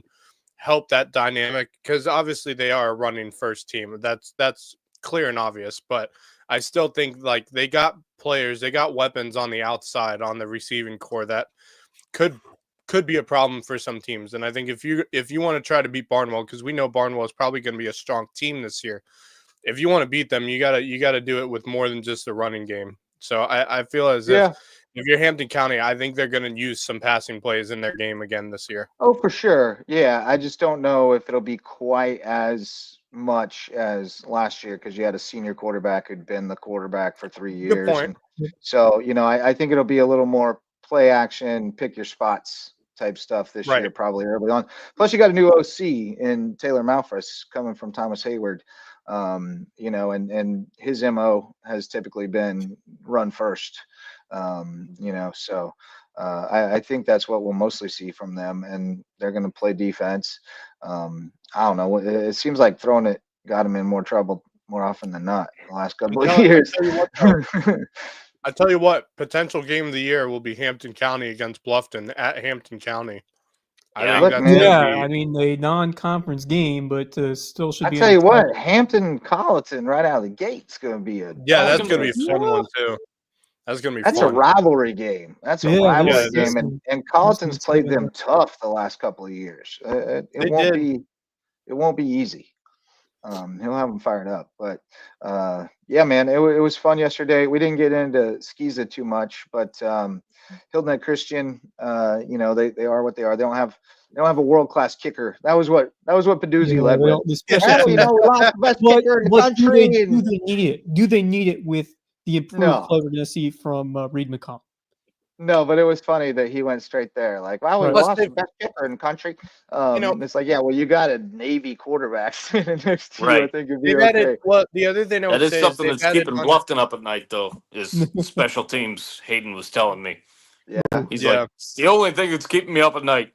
help that dynamic, because obviously they are a running first team. That's clear and obvious, but I still think like they got players, they got weapons on the outside on the receiving core that could be a problem for some teams. And I think if you want to try to beat Barnwell, because we know Barnwell is probably going to be a strong team this year, if you want to beat them, you gotta do it with more than just the running game. So I feel as if you're Hampton County, I think they're going to use some passing plays in their game again this year. Oh, for sure. Yeah, I just don't know if it'll be quite as much as last year because you had a senior quarterback who'd been the quarterback for 3 years. Good point. And so, I think it'll be a little more play action, pick your spots type stuff this year, probably early on. Plus, you got a new OC in Taylor Malfris coming from Thomas Hayward. And his MO has typically been run first. So I think that's what we'll mostly see from them, and they're going to play defense. I don't know. It seems like throwing it got them in more trouble more often than not the last couple of years. I tell you what, potential game of the year will be Hampton County against Bluffton at Hampton County. I mean, a non-conference game, but still should be. I tell you what, Hampton Colleton right out of the gate's going to be that's going to be a fun one too. That's going to be. That's fun. a rivalry game. And Colleton's played them tough the last couple of years. It won't be easy. He'll have them fired up, but yeah, man, it was fun yesterday. We didn't get into Skeeza too much, but Hilton Head Christian, they are what they are. They don't have a world-class kicker. That was what Peduzzi led with. We lost the best kicker in the country. Do they need it? Do they need it with the improved play we're going to see from Reed McComb? No, but it was funny that he went straight there. Like, wow, we lost the best kicker in the country. It's like, yeah, well, you got a Navy quarterback sitting next to you. I think it'd be okay. The other thing that is something that's keeping Bluffton up at night, though, is special teams. Hayden was telling me. Yeah, he's like, it's the only thing that's keeping me up at night.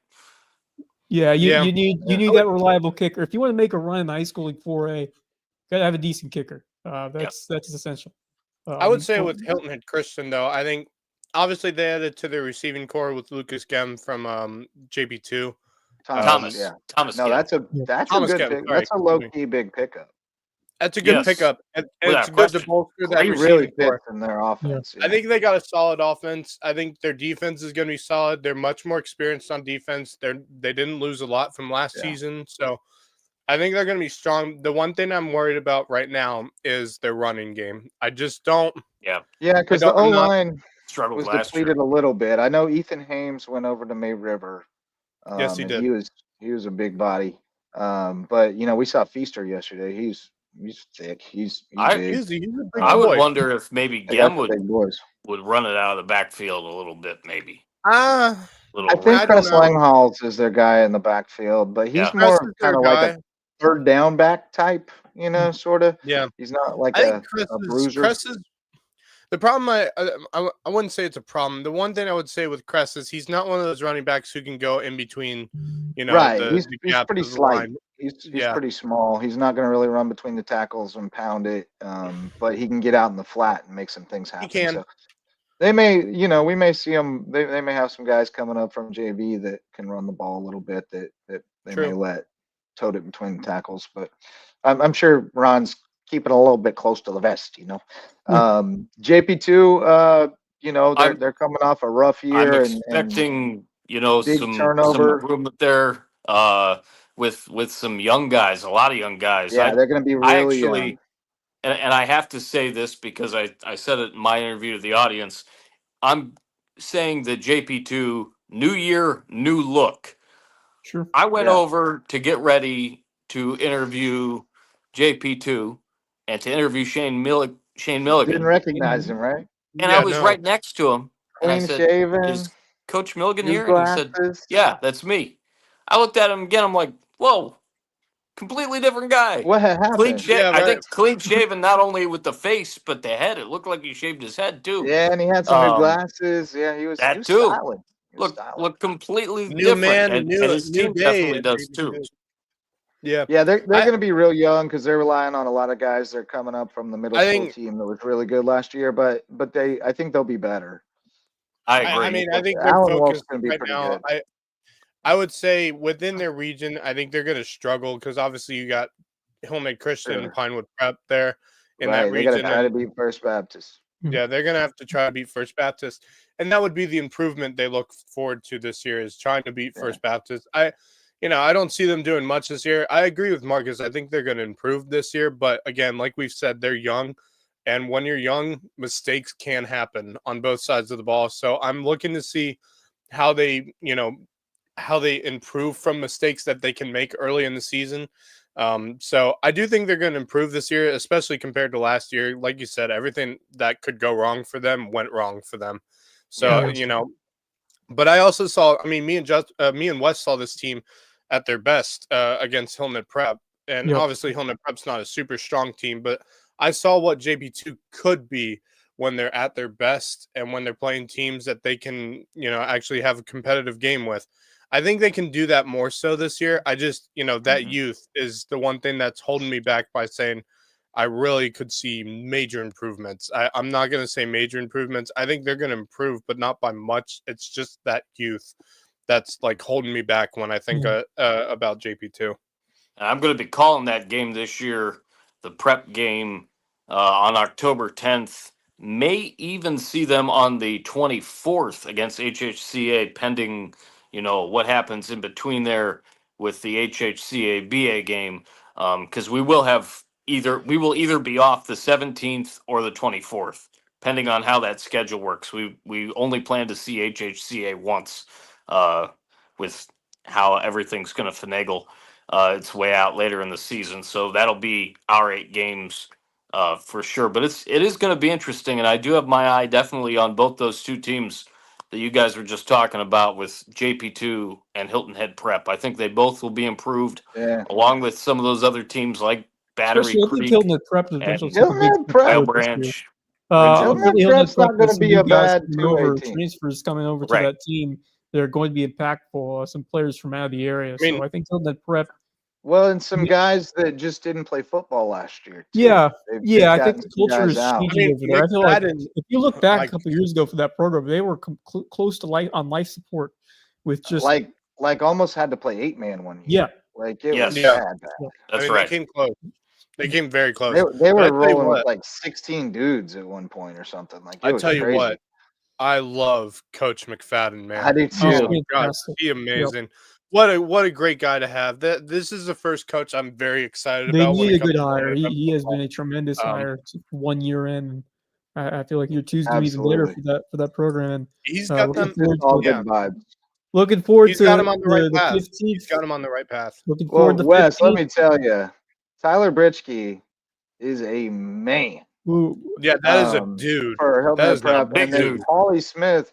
Yeah, you need that reliable kicker. If you want to make a run in the high school league 4A, gotta have a decent kicker. That's essential. I would say with Hilton Head Christian, though, I think obviously they added to their receiving core with Lucas Gem from JP2. Thomas. No, that's a good pick. That's a low key big pickup. That's a good pickup. And it's good to bolster that really fit in their offense. I think they got a solid offense. I think their defense is going to be solid. They're much more experienced on defense. They didn't lose a lot from last season, so I think they're going to be strong. The one thing I'm worried about right now is their running game. I just don't. Yeah, because the O-line was depleted a little bit. I know Ethan Hames went over to May River. Yes, he did. He was a big body. But we saw Feaster yesterday. He's thick. He's big. I would wonder if maybe Gem would run it out of the backfield a little bit, maybe. I think Chris Langhals is their guy in the backfield, but he's more kind of like a third down back type, sort of. Yeah. He's not like a bruiser. The problem, I wouldn't say it's a problem. The one thing I would say with Cress is he's not one of those running backs who can go in between, right. He's pretty slight. He's pretty small. He's not going to really run between the tackles and pound it, but he can get out in the flat and make some things happen. He can. So, They may, we may see them. They may have some guys coming up from JV that can run the ball a little bit that they may True. let tote it between the tackles. But I'm sure Ron's keeping a little bit close to the vest. JP2, they're coming off a rough I'm year and expecting, big some turnover. improvement there with some young guys, a lot of young guys. Yeah, they're going to be I really young. actually, and I have to say this because I said it in my interview to the audience. I'm saying that JP2, new year, new look. Sure. I went Yeah. over to get ready to interview JP2 and to interview Shane Didn't Milligan. recognize him, right? And I was right next to him. And I Clean said, shaven, "Is Coach Milligan new here?" And he said, glasses. "Yeah, that's me." I looked at him again. I'm like, "Whoa, completely different guy." What had happened? Yeah, I right. think clean shaven, not only with the face but the head. It looked like he shaved his head too. Yeah, and he had some new glasses. Yeah, he was That too. styling. He was styling. Look completely New different, man, and new his team day. definitely does too. Yeah. Yeah, they're going to be real young because they're relying on a lot of guys. They're coming up from the middle school team that was really good last year, but I think they'll be better. I agree. I mean, I think their Allen focus Wolf's going to be right pretty now. good. I would say within their region, I think they're going to struggle because obviously you got Hillman Christian and Pinewood Prep there in that They got to region. try to beat First Baptist. Yeah, they're going to have to try to beat First Baptist, and that would be the improvement they look forward to this year is trying to beat First Baptist. I don't see them doing much this year. I agree with Marcus. I think they're going to improve this year, but again, like we've said, they're young, and when you're young, mistakes can happen on both sides of the ball. So I'm looking to see how they improve from mistakes that they can make early in the season. So I do think they're going to improve this year, especially compared to last year. Like you said, everything that could go wrong for them went wrong for them. So, but I also saw, me and Wes saw this team at their best against Hillman Prep. And obviously Hillman Prep's not a super strong team, but I saw what JP2 could be when they're at their best and when they're playing teams that they can, actually have a competitive game with. I think they can do that more so this year. I just, that youth is the one thing that's holding me back by saying I really could see major improvements. I'm not going to say major improvements. I think they're going to improve, but not by much. It's just that youth that's like holding me back when I think about JP2. I'm going to be calling that game this year, the prep game on October 10th. May even see them on the 24th against HHCA, pending, what happens in between there with the HHCA BA game. Because we will either be off the 17th or the 24th, depending on how that schedule works. We only plan to see HHCA once, with how everything's going to finagle its way out later in the season. So that'll be our 8 games for sure. But it is going to be interesting, and I do have my eye definitely on both those two teams that you guys were just talking about with JP2 and Hilton Head Prep. I think they both will be improved, along with some of those other teams like Battery Creek, Hilton Head Prep is Wild Branch. Prep's not going to be a bad two-way team. Transfers coming over to that team. They're going to be impactful. Some players from out of the area. So I think Hilton Head Prep. Well, and some guys that just didn't play football last year. Too. Yeah, I think the culture is changing over there. I feel like if you look back a couple of years ago for that program, they were close to life support with just like almost had to play 8-man one year. Yeah, like it was bad. That's right. They came close. They came very close. They were rolling with like 16 dudes at one point or something. Like I tell you what, I love Coach McFadden, man. I do too. Oh my God, he's amazing. Yep. What a great guy to have. This is the first coach I'm very excited about. They need a good hire. He has been a tremendous hire 1 year in. I feel like year 2 is going to be even better for that program. And he's got them all good vibes. Looking forward he's to got him on the right path. 15th. He's got him on the right path. Looking forward to Wes, 15th. let me tell you, Tyler Britschke is a man. Ooh. Yeah, that is a dude. That is a big dude. Paulie Smith,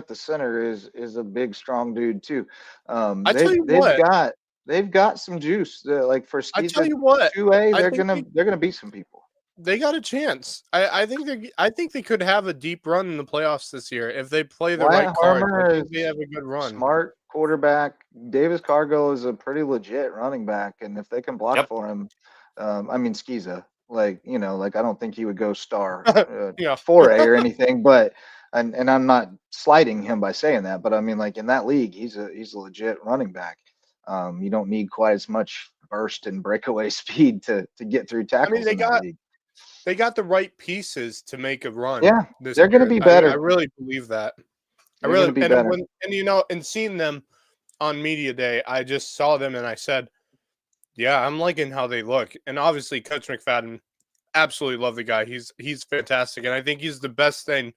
the center, is a big, strong dude too. They've got some juice. Like for I tell you what, 2A, they're gonna beat some people. They got a chance. I think they could have a deep run in the playoffs this year if they play the right cards. I think they have a good run. Smart quarterback. Davis Cargill is a pretty legit running back, and if they can block for him, Skeeza. I don't think he would go star 4A or anything, but and I'm not slighting him by saying that, but I mean, like in that league, he's a legit running back. You don't need quite as much burst and breakaway speed to get through tackles in that league. They got the right pieces to make a run. Yeah, this they're going to year. be better. I really believe that. They're going to be better. And seeing them on media day, I just saw them and I said, yeah, I'm liking how they look. And obviously, Coach McFadden, absolutely love the guy. He's fantastic, and I think he's the best thing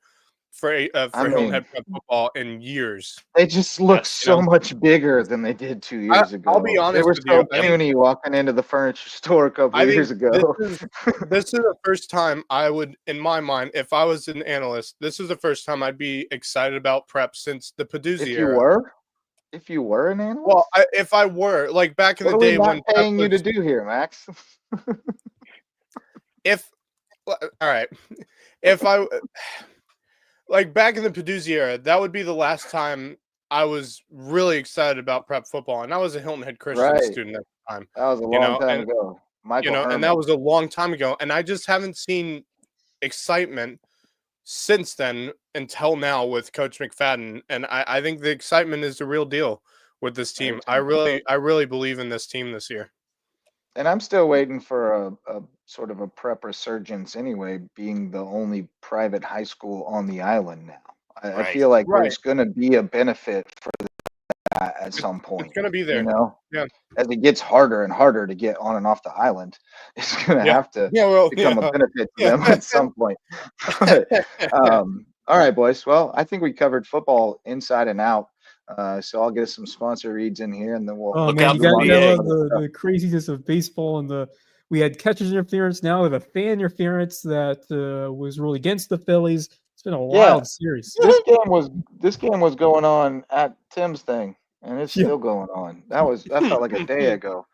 for Hilton Head Prep football in years. They just look so much bigger than they did 2 years ago. I'll be honest with you. They were so puny walking into the furniture store a couple years ago. This is the first time I would, in my mind, if I was an analyst, this is the first time I'd be excited about prep since the Peduzzi era. If you were an analyst? Well, if I were, like back in the day when paying you to do here, Max? All right. If I like back in the Peduzzi era, that would be the last time I was really excited about prep football, and I was a Hilton Head Christian student at the time. That was a long time ago. And that was a long time ago, and I just haven't seen excitement since then until now with Coach McFadden, and I think the excitement is the real deal with this team. I really believe in this team this year. And I'm still waiting for a sort of a prep resurgence anyway, being the only private high school on the island now. I feel like there's going to be a benefit for that at some point. It's going to be there. Yeah. As it gets harder and harder to get on and off the island, it's going to have to become a benefit to them at some point. All right, boys. Well, I think we covered football inside and out. So I'll get some sponsor reads in here, and then we'll look out. You got to know the craziness of baseball, and we had catcher's interference. Now we have a fan interference that was ruled against the Phillies. It's been a wild series. This game was going on at Tim's thing, and it's still going on. That felt like a day ago.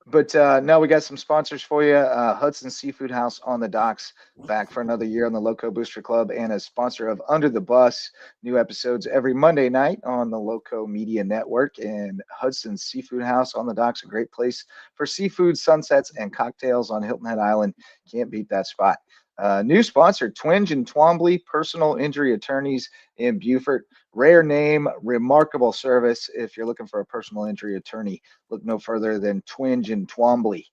But now we got some sponsors for you. Hudson Seafood House on the docks, back for another year on the Loco Booster Club, and a sponsor of Under the Bus. New episodes every Monday night on the Loco Media Network. And Hudson Seafood House on the docks, a great place for seafood, sunsets, and cocktails on Hilton Head Island. Can't beat that spot. New sponsor, Twinge and Twombly, personal injury attorneys in Beaufort. Rare name, remarkable service. If you're looking for a personal injury attorney, look no further than Twinge and Twombly.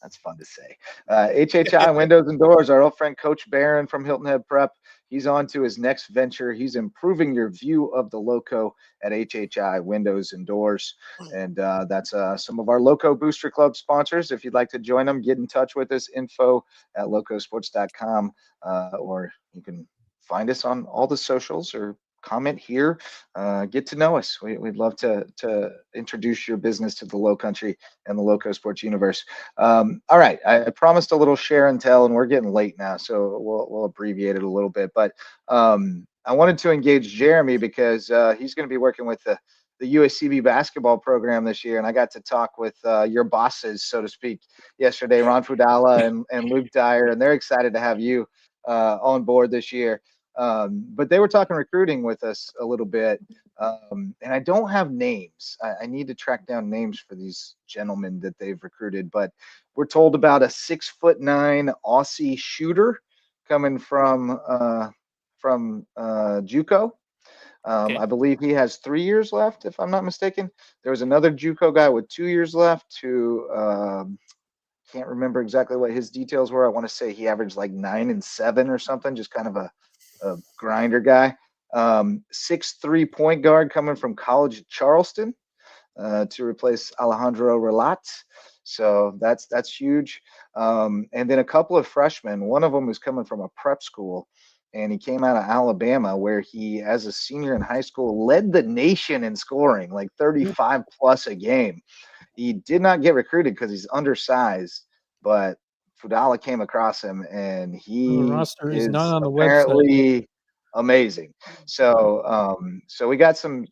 That's fun to say. HHI Windows and Doors, our old friend Coach Barron from Hilton Head Prep. He's on to his next venture. He's improving your view of the Loco at HHI Windows and Doors. And that's some of our Loco Booster Club sponsors. If you'd like to join them, get in touch with us, info@LowcoSports.com, or you can find us on all the socials or comment here. Get to know us. We'd love to introduce your business to the Low Country and the Loco Sports universe. All right, I promised a little share and tell, and we're getting late now, so we'll abbreviate it a little bit. But I wanted to engage Jeremy because he's going to be working with the USCB basketball program this year, and I got to talk with your bosses, so to speak, yesterday, Ron Fudala and Luke Dyer, and they're excited to have you on board this year. But they were talking recruiting with us a little bit, and I don't have names. I need to track down names for these gentlemen that they've recruited, but we're told about a 6'9" Aussie shooter coming from JUCO. I believe he has 3 years left, if I'm not mistaken. There was another JUCO guy with 2 years left who can't remember exactly what his details were. I want to say he averaged like 9 and 7 or something, just kind of a grinder guy. 6'3" point guard coming from College of Charleston to replace Alejandro Relat. So that's huge. And then a couple of freshmen. One of them was coming from a prep school, and he came out of Alabama, where he, as a senior in high school, led the nation in scoring, like 35 plus a game. He did not get recruited because he's undersized, but Fudala came across him, and he is not on the apparently website. Amazing. So we got some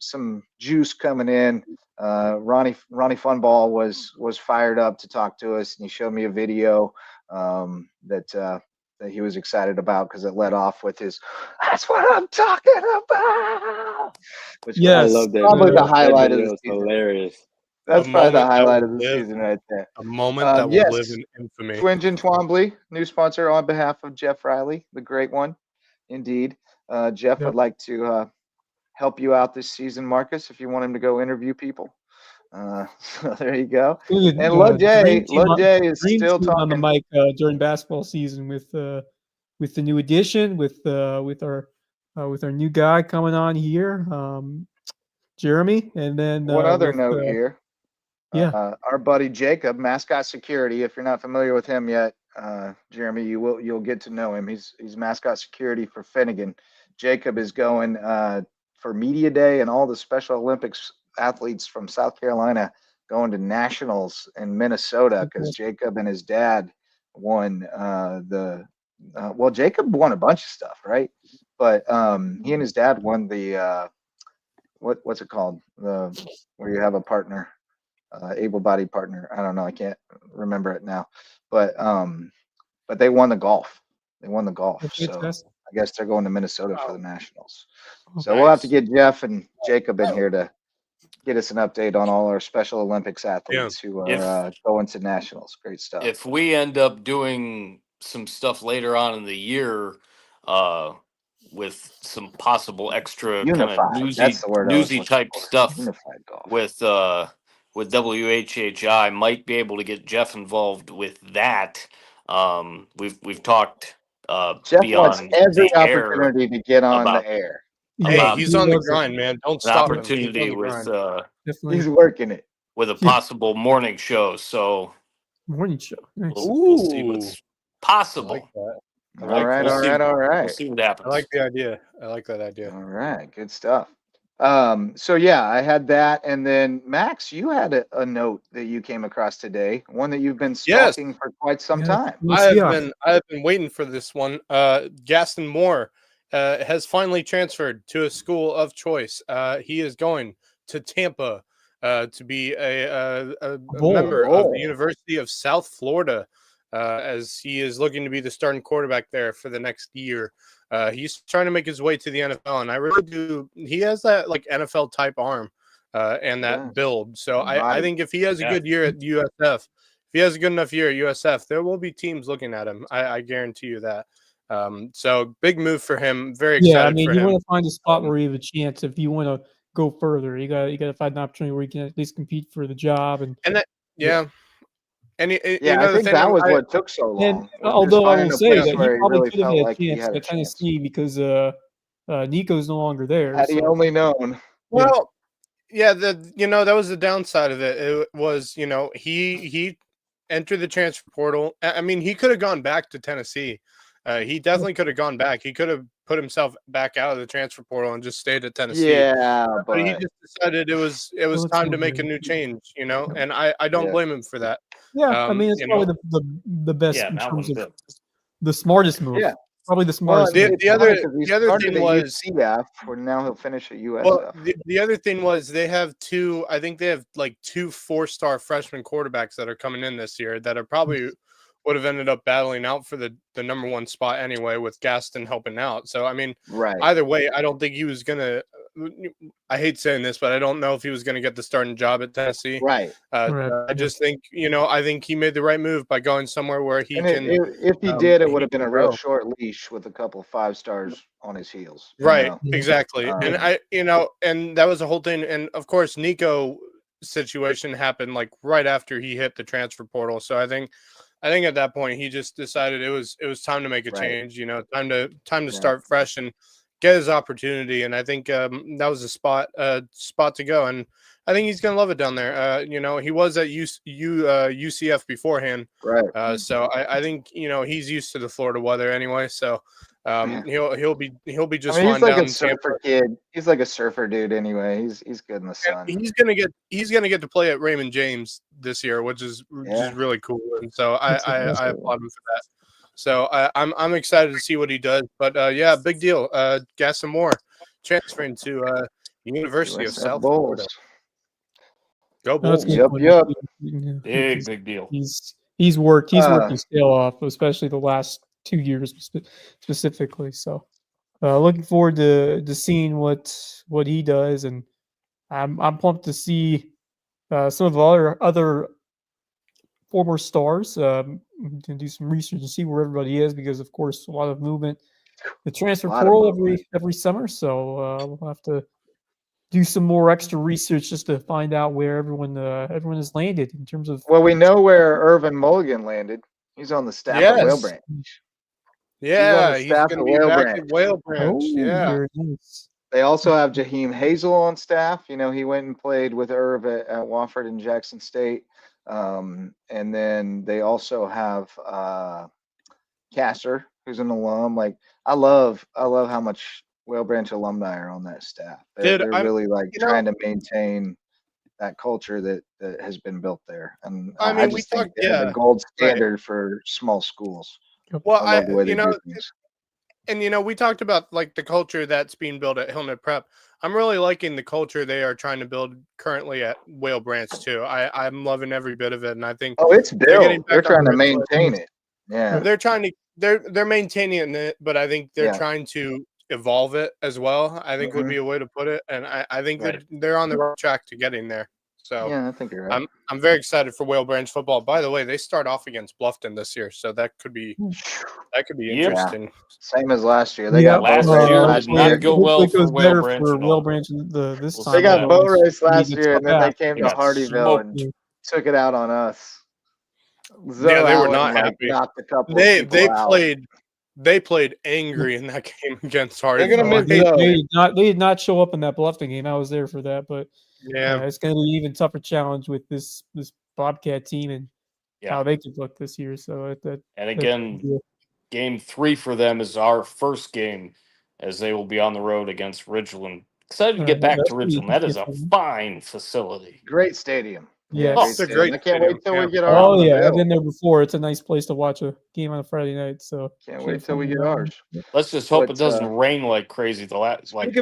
juice coming in. Ronnie Funball was fired up to talk to us, and he showed me a video that he was excited about because it led off with his "That's what I'm talking about." Which I love that. Probably the highlight of the season. Hilarious. That's probably the highlight of the season right there. A moment that will live in infamy. Twinge and Twombly, new sponsor on behalf of Jeff Riley, the great one, indeed. Jeff Yep. would like to help you out this season, Marcus, if you want him to go interview people. So there you go. Good, And dream Lojay is dream still team on the talking. mic during basketball season with the new addition with our new guy coming on here, Jeremy, and then One other with note here. yeah. Our buddy Jacob, Mascot Security. If you're not familiar with him yet, Jeremy, you'll get to know him. He's Mascot Security for Finnegan. Jacob is going for Media Day and all the Special Olympics athletes from South Carolina going to nationals in Minnesota because Jacob and his dad won well, Jacob won a bunch of stuff, right? But he and his dad won the what's it called? Where you have a partner. Able-bodied partner. I don't know. I can't remember it now, but they won the golf. They won the golf. So I guess they're going to Minnesota for the nationals. So we'll have to get Jeff and Jacob in here to get us an update on all our Special Olympics athletes who are going to nationals. Great stuff. If we end up doing some stuff later on in the year, with some possible extra kind of newsy type stuff with WHHI, might be able to get Jeff involved with that. We've talked Jeff wants every opportunity to get on the air. Hey, he's on the grind, man. Don't stop him. Opportunity with he's working it with a possible morning show. So morning show. Nice. We'll see what's possible. All right. We'll see what happens. I like the idea. I like that idea. All right, good stuff. So yeah, I had that, and then Max, you had a note that you came across today, one that you've been stalking for quite some time. I've been waiting for this one. Gaston Moore has finally transferred to a school of choice. He is going to Tampa to be a member of the University of South Florida, as he is looking to be the starting quarterback there for the next year. He's trying to make his way to the NFL, and I really do. He has that like NFL type arm and that build. So I think if he has a good year at USF, if he has a good enough year at USF, there will be teams looking at him. I guarantee you that. So big move for him. Very excited. Yeah, I mean, for you him. want to find a spot where you have a chance. If you want to go further, you got to find an opportunity where you can at least compete for the job. And that, And I think that was what took so long. And although I will say that he probably could have had a chance at Tennessee because Nico's no longer there. Had he only known. Well, yeah, that was the downside of it. It was, he entered the transfer portal. I mean, he could have gone back to Tennessee. He definitely could have gone back. He could have put himself back out of the transfer portal and just stayed at Tennessee. Yeah, but he just decided it was time to make a new change, and I don't blame him for that. Yeah, I mean, it's probably the best in terms of the smartest move. Yeah. Probably the smartest. Well, the other thing was UCF, where now he'll finish at USF. Well, the other thing was they have two 4-star freshman quarterbacks that are coming in this year that are probably would have ended up battling out for the number one spot anyway, with Gaston helping out. So, I mean, either way, I don't think he was going to – I hate saying this, but I don't know if he was going to get the starting job at Tennessee. Right. I just think, I think he made the right move by going somewhere where he can – if he did, it would have been a real short leash with a couple 5 stars on his heels. Right, exactly. And and that was the whole thing. And, of course, Nico situation happened like right after he hit the transfer portal. So I think at that point he just decided it was time to make a change, time to start fresh and get his opportunity. And I think that was a spot to go. And I think he's gonna love it down there. He was at UCF beforehand, right? So I think he's used to the Florida weather anyway. So he'll be just fine. He's like down a surfer kid. He's like a surfer dude anyway. He's good in the sun. And he's gonna get to play at Raymond James this year, which is really cool. And so I applaud him for that. So I'm excited to see what he does. But big deal. Gaston Moore transferring to University of South Florida. Go Bulls! Yep. Big deal. He's worked his tail off, especially the last 2 years specifically. So looking forward to seeing what he does, and I'm pumped to see some of our other former stars to do some research and see where everybody is, because of course a lot of movement the transfer A lot of portal movement. every summer, so we'll have to do some more extra research just to find out where everyone has landed in terms of. Well, we know where Irvin Mulligan landed. He's on the staff at Whale Yes. Branch. Yeah, He's he's on the staff going to at be Whale back Branch. at Whale Branch. Oh, Yeah. very nice. They also have Jaheim Hazel on staff. You know, he went and played with Irv at Wofford and Jackson State. And then they also have Casser, who's an alum. Like, I love how much Whale Branch alumni are on that staff. They're really like trying to maintain that culture that has been built there. And I mean, I just think they're the gold standard for small schools. Well, I love the way they do things. And, we talked about like the culture that's being built at Hillnet Prep. I'm really liking the culture they are trying to build currently at Whale Branch too. I'm loving every bit of it. And I think it's built. They're trying to maintain it. Yeah. They're maintaining it, but I think they're trying to evolve it as well, I think would be a way to put it. And I think they're on the right track to getting there. So yeah, I think you're right. I'm very excited for Whale Branch football. By the way, they start off against Bluffton this year, so that could be interesting. Same as last year. They got last boat race year last did not year. go well for Whale Branch. Whale Branch this time. They got boat race last need to year, and then top they out. came They to got Hardyville and smoked. took it out on us. Yeah, they were not happy. Knocked a couple They of people out. They played angry in that game against Hardyville. They're gonna miss They did not show up in that Bluffton game. I was there for that, but yeah, it's going to be an even tougher challenge with this Bobcat team and how they could look this year. So and again, game 3 for them is our first game, as they will be on the road against Ridgeland. Excited to get back to Ridgeland. That is a fine facility. Great stadium. Yeah, it's a great. I can't wait till we get ours. Oh yeah, I've been there before. It's a nice place to watch a game on a Friday night. So can't wait till we get ours. Let's just hope it doesn't rain like crazy. The last time we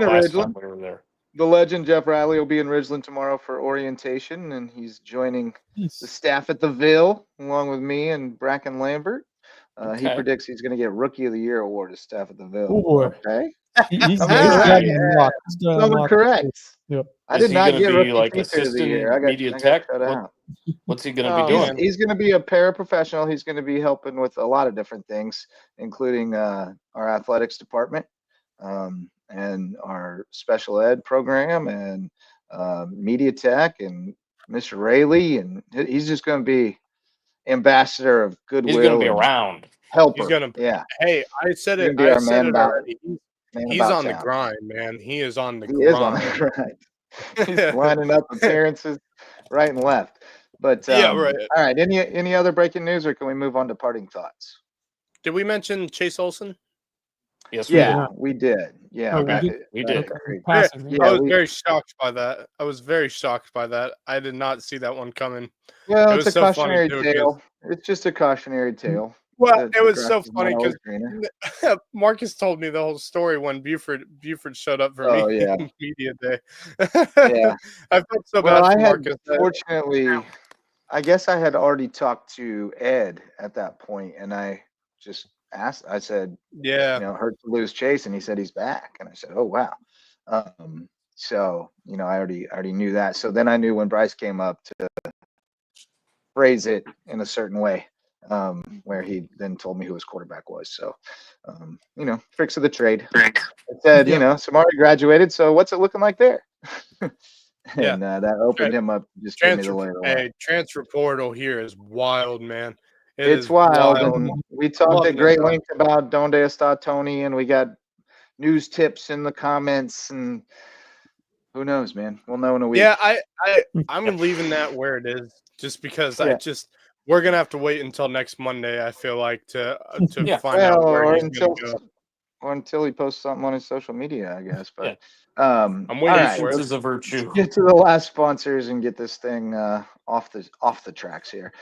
were there. The legend Jeff Riley will be in Ridgeland tomorrow for orientation, and he's joining the staff at the Ville along with me and Bracken Lambert. He predicts he's going to get Rookie of the Year award as staff at the Ville. Ooh, okay, he's correct. Yep. I did not get Rookie like of the Year. media tech. What's he going to be doing? He's going to be a paraprofessional. He's going to be helping with a lot of different things, including our athletics department. And our special ed program and media tech and Mr. Rayleigh, and he's just going to be ambassador of goodwill. He's going to be around. Helper. He's going to. Hey, I said it. I said said it already. He's on town. the grind, man. He is on the grind. He is on the grind. He's lining up appearances right and left. But right. All right. Any other breaking news, or can we move on to parting thoughts? Did we mention Chase Olson? Yes, we did. Yeah, we did. I was very shocked by that. I did not see that one coming. Well, it's a cautionary tale. It's just a cautionary tale. Well, it was so funny because Marcus told me the whole story when Buford showed up for media day. Yeah, I felt so bad for Marcus. Fortunately, I guess I had already talked to Ed at that point, and I just asked. I said, hurt to lose Chase, and he said he's back, and I said, oh wow. So I already knew that. So then I knew when Bryce came up to phrase it in a certain way, where he then told me who his quarterback was. So, tricks of the trade. I said, Samari graduated, so what's it looking like there? And that opened him up. Just gave me the layer. Hey, transfer portal here is wild, man. It's wild. And we talked at great length about Donde Está Tony, and we got news tips in the comments, and who knows, man? We'll know in a week. Yeah, I'm leaving that where it is, just because we're gonna have to wait until next Monday. I feel like to find out where he's gonna go. Or until he posts something on his social media, I guess. But I'm waiting for it. This is a virtue. Let's get to the last sponsors and get this thing off the tracks here.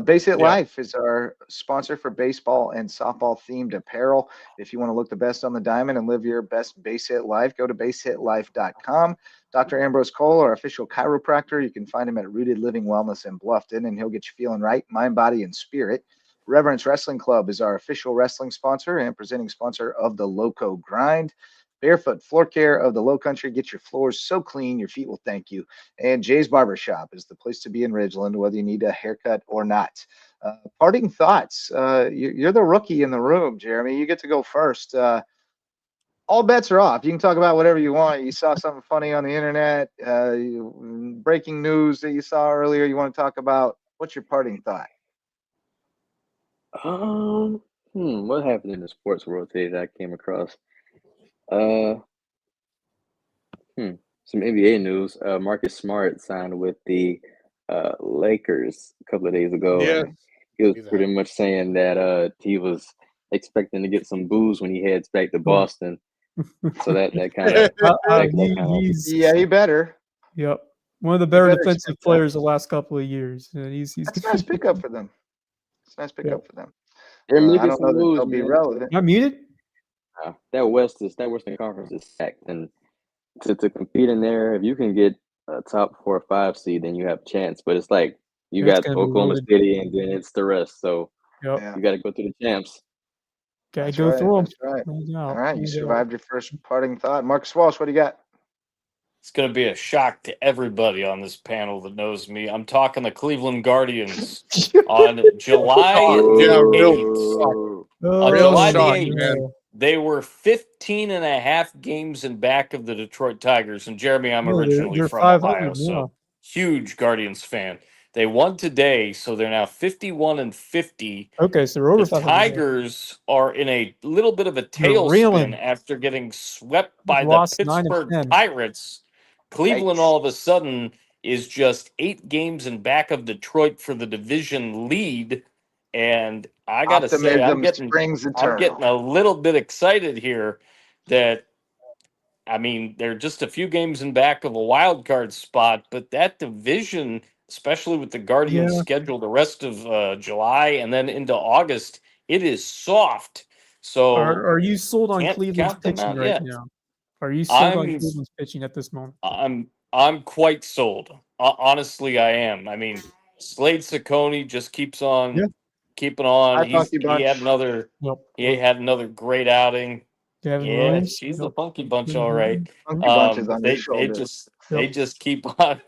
Base Hit Life is our sponsor for baseball and softball themed apparel. If you want to look the best on the diamond and live your best base hit life, go to basehitlife.com. Dr. Ambrose Cole, our official chiropractor, you can find him at Rooted Living Wellness in Bluffton, and he'll get you feeling right, mind, body, and spirit. Reverence Wrestling Club is our official wrestling sponsor and presenting sponsor of the Loco Grind. Barefoot Floor Care of the Low Country. Get your floors so clean, your feet will thank you. And Jay's Barbershop is the place to be in Ridgeland, whether you need a haircut or not. Parting thoughts. You're the rookie in the room, Jeremy. You get to go first. all bets are off. You can talk about whatever you want. You saw something funny on the internet, breaking news that you saw earlier. You want to talk about? What's your parting thought? What happened in the sports world today that I came across? Some NBA news. Marcus Smart signed with the Lakers a couple of days ago, Yeah. and he was pretty much saying that he was expecting to get some booze when he heads back to Boston. So that kind of yeah, he better. Yep, one of the better defensive players the last couple of years. He's That's a nice pickup for them. It's a nice pickup for them. They're making I don't some know that moves, they'll be man. relevant. Not muted. That Western Conference is stacked, and to compete in there, if you can get a top 4 or 5 seed, then you have a chance. But it's like you got Oklahoma City, and then it's the rest. So you got to go through the champs. Gotta go through them. That's right. All right, you survived your first parting thought. Marcus Walsh, what do you got? It's going to be a shock to everybody on this panel that knows me. I'm talking the Cleveland Guardians on July 8th. On July the 8th, they were 15 and a half games in back of the Detroit Tigers. And Jeremy, I'm originally from Ohio, so huge Guardians fan. They won today, so they're now 51 and 50. Okay, so they're over. The Tigers are in a little bit of a tailspin after getting swept by the Pittsburgh Pirates. Cleveland all of a sudden is just 8 games in back of Detroit for the division lead. And I got to say, I'm getting a little bit excited here that, I mean, they're just a few games in back of a wild card spot, but that division, especially with the Guardians schedule the rest of July and then into August, it is soft. So are you sold on Cleveland's pitching right now? Are you sold on Cleveland's pitching at this moment? I'm quite sold. Honestly, I am. I mean, Slade Ciccone just keeps on keeping on. He had another great outing. Yeah, she's the funky bunch, all right. They just keep on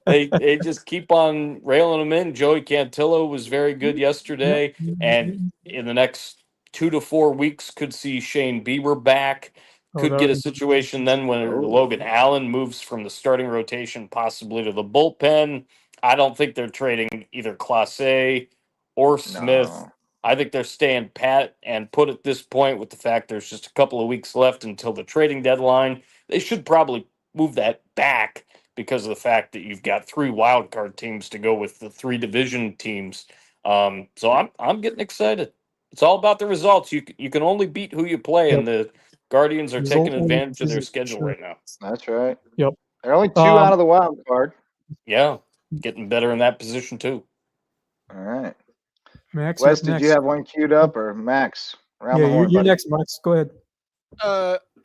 they just keep on railing them in. Joey Cantillo was very good yesterday, and in the next 2 to 4 weeks could see Shane Bieber back. Could get a situation then when Logan Allen moves from the starting rotation possibly to the bullpen. I don't think they're trading either Clase or Smith. No. I think they're staying pat and put at this point with the fact there's just a couple of weeks left until the trading deadline. They should probably move that back because of the fact that you've got 3 wild card teams to go with the 3 division teams. So I'm getting excited. It's all about the results. You can only beat who you play, and the Guardians are taking advantage of their schedule right now. That's right. Yep. They're only 2 out of the wild card. Yeah, getting better in that position too. All right. Max, Wes, did you have one queued up, or Max? You're next, Max. Go ahead.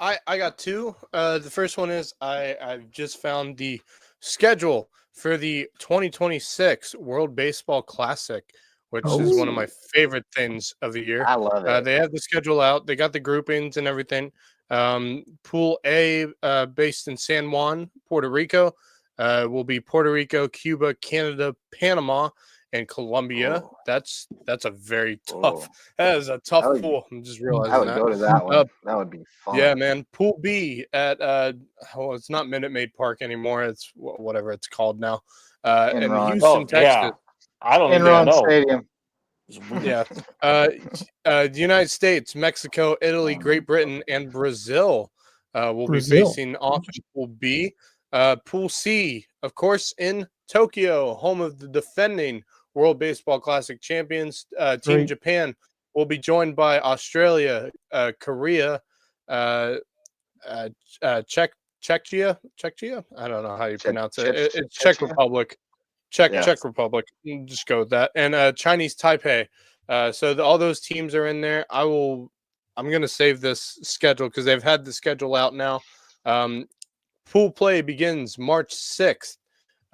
I got 2. The first one is I've just found the schedule for the 2026 World Baseball Classic, which is one of my favorite things of the year. I love it. They have the schedule out. They got the groupings and everything. Pool A, based in San Juan, Puerto Rico, will be Puerto Rico, Cuba, Canada, Panama, and Colombia. That's a very tough. That is a tough pool. I'm just realizing I would go to that one. That would be fun. Yeah, man. Pool B at it's not Minute Maid Park anymore. It's whatever it's called now. In Houston, Texas. Yeah. I don't even know. Stadium. Yeah. The United States, Mexico, Italy, Great Britain, and Brazil will be facing off in Pool B. Pool C, of course, in Tokyo, home of the defending World Baseball Classic champions. Team Japan will be joined by Australia, Korea, Czechia. I don't know how you pronounce it. It's Czech Republic. Czech Republic. Just go with that. And Chinese Taipei. So all those teams are in there. I'm going to save this schedule because they've had the schedule out now. Pool play begins March 6th,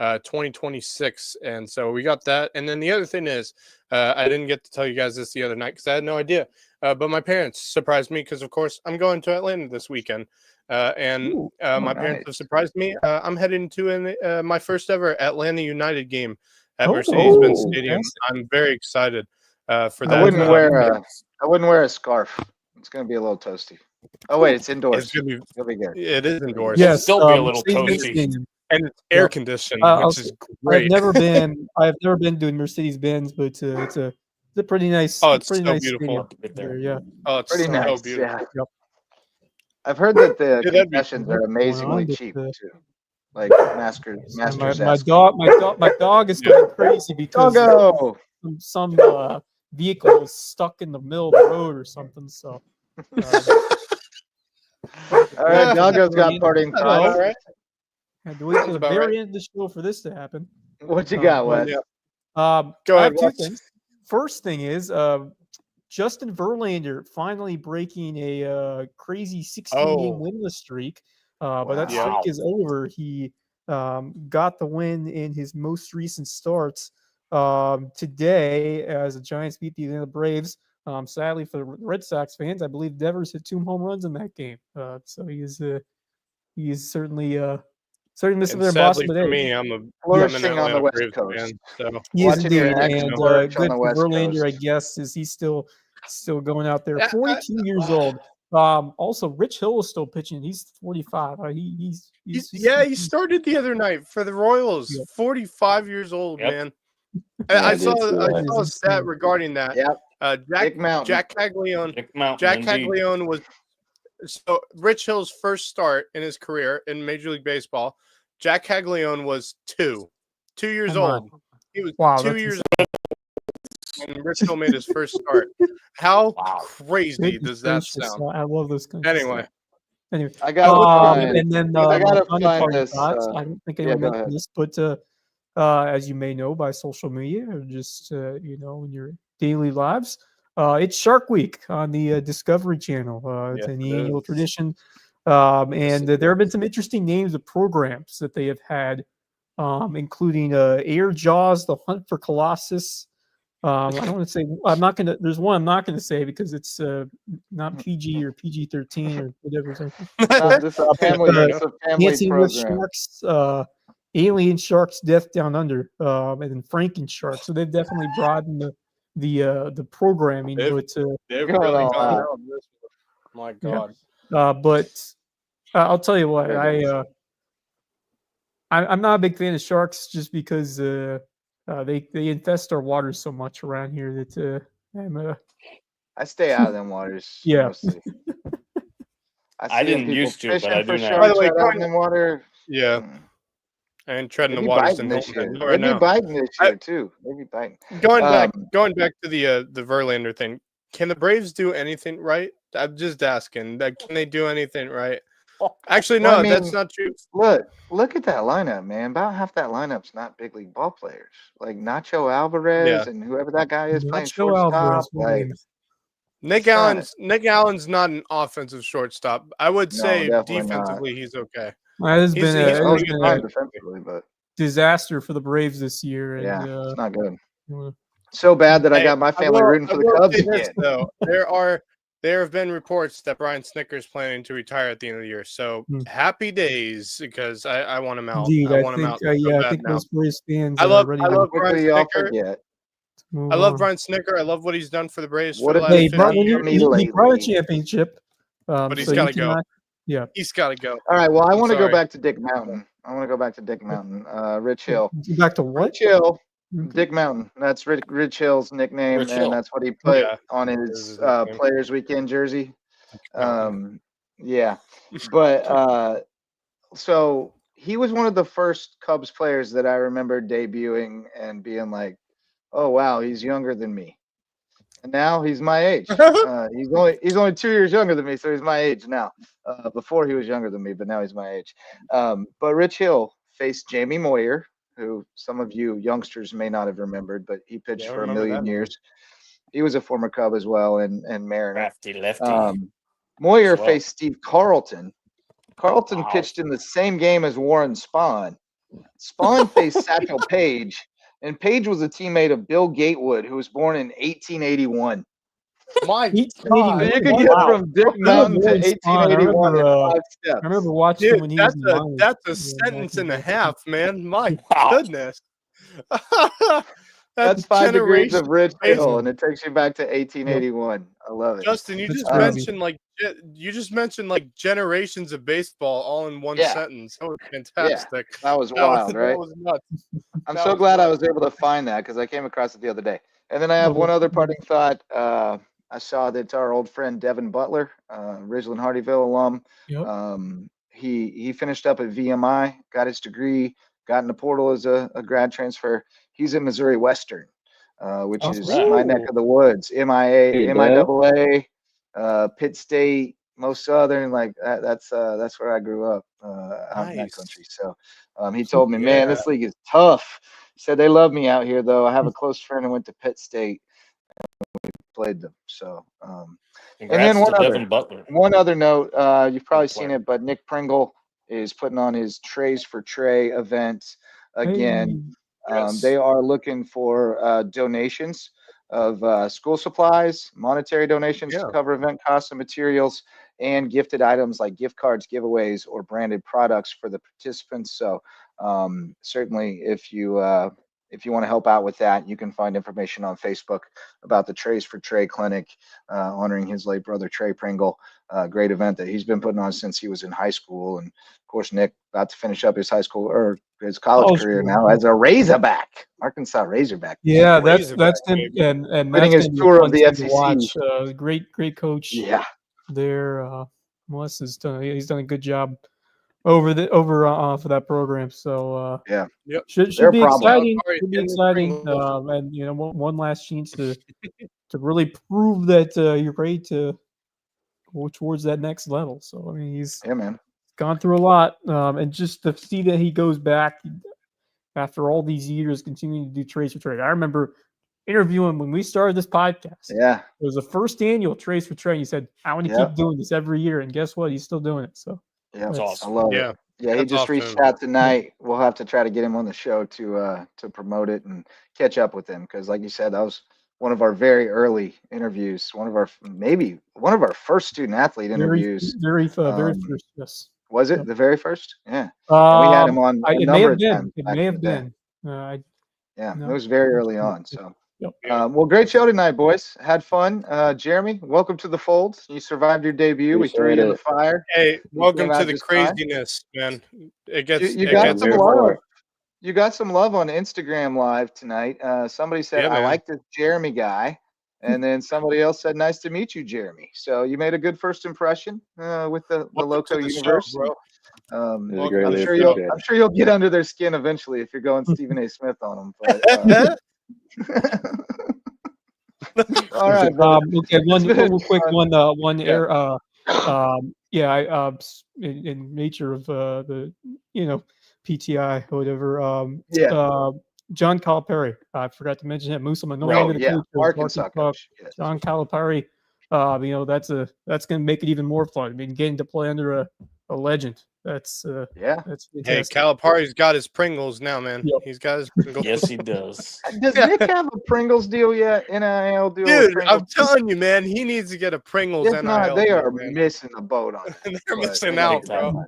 2026. And so we got that. And then the other thing is, I didn't get to tell you guys this the other night because I had no idea. But my parents surprised me because, of course, I'm going to Atlanta this weekend. My parents have surprised me. I'm heading to my first ever Atlanta United game at Mercedes-Benz Stadium. I'm very excited for that. I wouldn't wear a scarf. It's going to be a little toasty. Oh wait, it's indoors. It's gonna It'll be good. it is indoors. Yes. still be a little Mercedes-Benz toasty. Stadium. And it's air conditioned, I'll which say- is great. I've never been to Mercedes-Benz, but it's a pretty nice. Oh, it's pretty so nice beautiful. stadium there, yeah. Oh, it's Pretty so nice. beautiful. Yeah. Yep. I've heard that the Yeah, that'd be concessions cool. are amazingly But, cheap too. Like Masters. my dog is going crazy because Doggo. some vehicle is stuck in the middle of the road or something. So. All right, Doggo's got parting All thoughts. right. Had to wait to the about very end of the show for this to happen. What you got, Wes? Yeah. I Go ahead, have two Wes. things. First thing is Justin Verlander finally breaking a crazy 16-game winless streak. But that Wow. streak is over. He got the win in his most recent starts today as the Giants beat the Atlanta Braves. Sadly for the Red Sox fans, I believe Devers hit 2 home runs in that game. So he is certainly missing And their sadly boss for today. me, I'm an Flourishing on the Atlanta West Braves Coast. fan, so He is Watching your indeed, ex and flourish on good the for West Verlander, I Coast. guess, is he's still going out there. Yeah, 42 years old. Also, Rich Hill is still pitching. He's 45. He's he started the other night for the Royals. Yeah. 45 years old, Yep. man. Yeah, I I did saw see that. I saw a stat regarding that. Yep. Dick Mountain. Jack Caglione. Nick Mountain, Jack indeed. Caglione was so Rich Hill's first start in his career in Major League Baseball. Jack Caglione was 2 years Oh my. old. He was Wow, 2 that's years old when Rich Hill made his first start. How Wow. crazy does that gracious. sound? I love those kinds of Anyway, stuff. Anyway, I gotta find. and then I gotta my final find parting this, thoughts. I don't think yeah, anyone go mentioned ahead. this, but as you may know by social media or just in your daily lives, it's Shark Week on the Discovery Channel. It's Yes, an it annual is. tradition, and there have been some interesting names of programs that they have had, including Air Jaws, The Hunt for Colossus. I don't want to say. I'm not gonna. There's one I'm not gonna say because it's not PG or PG-13 or whatever. This is a family, it's a family Dancing with program. Sharks, Alien Sharks, Death Down Under, and then Franken Sharks. So they've definitely broadened the programming. They've- But they've Going really all gone out. down this one. My Yeah. God. but I'll tell you what, Very good. I'm not a big fan of sharks just because they infest our waters so much around here that I stay out of them waters. Yeah. Mostly. I see didn't people used to, but fishing I for do now. sharks By the way, right out in the water. Yeah, Mm. and treading They the be waters biting in this year. Hilton They right be now. biting this year too. They be biting. Going Um, back to the Verlander thing. Can the Braves do anything right? I'm just asking. Can they do anything right? Actually, no, Well, I that's mean, not true. Look at that lineup, man. About half that lineup's not big league ball players. Like Nacho Alvarez and whoever that guy is playing Nacho shortstop. Alvarez, Like, Nick Allen's not an offensive shortstop. I would No, say definitely not. defensively he's okay. That has He's- been he's a, oh, pretty he's good fine at- defensively, but disaster for the Braves this year. And, yeah, it's not good. uh, So bad that I Hey, got my family will- rooting for I the will Cubs say this, again. though. There have been reports that Brian Snitker's planning to retire at the end of the year. So happy days because I want him out. Indeed, I I want him think out. so I bad think now. most Braves fans I are love ready I to love Brian Quickly y'all Snitker. forget. move I love on. Brian Snitker. I love what he's done for the Braves What for the have last they Hey, 50 done for years. me he brought a lately? championship, But he's so you gotta go. cannot. Yeah, He's got to go. All right. Well, I want to go sorry. back to Dick Mountain. Rich Hill. back to what? Rich Hill. Okay. Dick Mountain. That's Rich Hill's nickname, Rich and Hill. that's what he put Yeah, on is his his nickname. Players Weekend jersey. Mountain. Yeah, but so he was one of the first Cubs players that I remember debuting and being like, "Oh wow, he's younger than me." And now he's my age. He's only 2 years younger than me, so he's my age now. Before he was younger than me, but now he's my age. But Rich Hill faced Jamie Moyer, who some of you youngsters may not have remembered, but he pitched Yeah, I for a remember million that. years. He was a former Cub as well, and Mariner. Crafty lefty. Moyer as well. faced Steve Carlton. Carlton Wow. pitched in the same game as Warren Spahn. Spahn faced Satchel Paige, and Paige was a teammate of Bill Gatewood, who was born in 1881. My So you could get Wow. from Dick Mountain to Warren Spahn. 1881 in I 5 steps. I remember watching him when Dude, he was in minors. that's a Yeah, sentence back in and a the- half, man. My Wow. goodness. That's 5 degrees generation. of Rich Amazing. Hill, and it takes you back to 1881. I love it. Justin, you That's just crazy. mentioned like Yeah, you just mentioned like generations of baseball all in one sentence. That was fantastic. That was wild, right? That was nuts. I'm so glad I was able to find that because I came across it the other day. And then I have one other parting thought. I saw that our old friend Devin Butler, Ridgeland Hardyville alum, he finished up at VMI, got his degree, got in the portal as a grad transfer. He's at Missouri Western, which is my neck of the woods. MIAA, Pitt State, most Southern, like that's where I grew up out in that country. So he told me, man, this league is tough. He said they love me out here, though. I have a close friend who went to Pitt State. We played them. So and then one other note, you've probably seen it, but Nick Pringle is putting on his Trays for Trey event again. They are looking for donations of school supplies, monetary donations to cover event costs and materials, and gifted items like gift cards, giveaways, or branded products for the participants. So certainly if you want to help out with that, you can find information on Facebook about the Trays for Trey Clinic, honoring his late brother, Trey Pringle. Great event that he's been putting on since he was in high school. And of course, Nick about to finish up his high school or his college career now as a Razorback, Arkansas Razorback. Yeah, that's him. And winning his tour of the SEC. Great coach. Yeah. There, Wes has done a good job over for that program. So should be exciting. Should be exciting. And one last chance to really prove that you're ready to go towards that next level. So I mean, he's gone through a lot, and just to see that he goes back after all these years, continuing to do Trays for Trey. I remember interviewing when we started this podcast. Yeah, it was the first annual Trays for Trey. He said, "I want to keep doing this every year," and guess what? He's still doing it. So that's awesome. I love it. Yeah, he just reached out tonight. We'll have to try to get him on the show to promote it and catch up with him because, like you said, that was one of our very early interviews. One of our first student athlete interviews. Very first. Yes. Was it the very first? Yeah. We had him on a number of times. It may have been. It was very early on. So. Well, great show tonight, boys. Had fun. Jeremy, welcome to the fold. You survived your debut. We threw you in the fire. Hey, welcome to the craziness, man. You got some love. You got some love on Instagram Live tonight. Somebody said, I like this Jeremy guy. And then somebody else said, nice to meet you, Jeremy. So you made a good first impression with the Lowco universe. Show, I'm sure you'll get under their skin eventually if you're going Stephen A. Smith on them. But, all right. Okay, one quick one. In nature of the PTI or whatever. John Calipari. I forgot to mention him. Arkansas coach. John Calipari. That's going to make it even more fun. I mean, getting to play under a legend. That's Hey, Calipari's got his Pringles now, man. Yep. He's got his Pringles. Yes, he does. Does Nick have a Pringles deal yet? NIL deal? Dude, I'm telling you, man, he needs to get a Pringles NIL. Not, they are missing the boat on it. They're missing out, bro.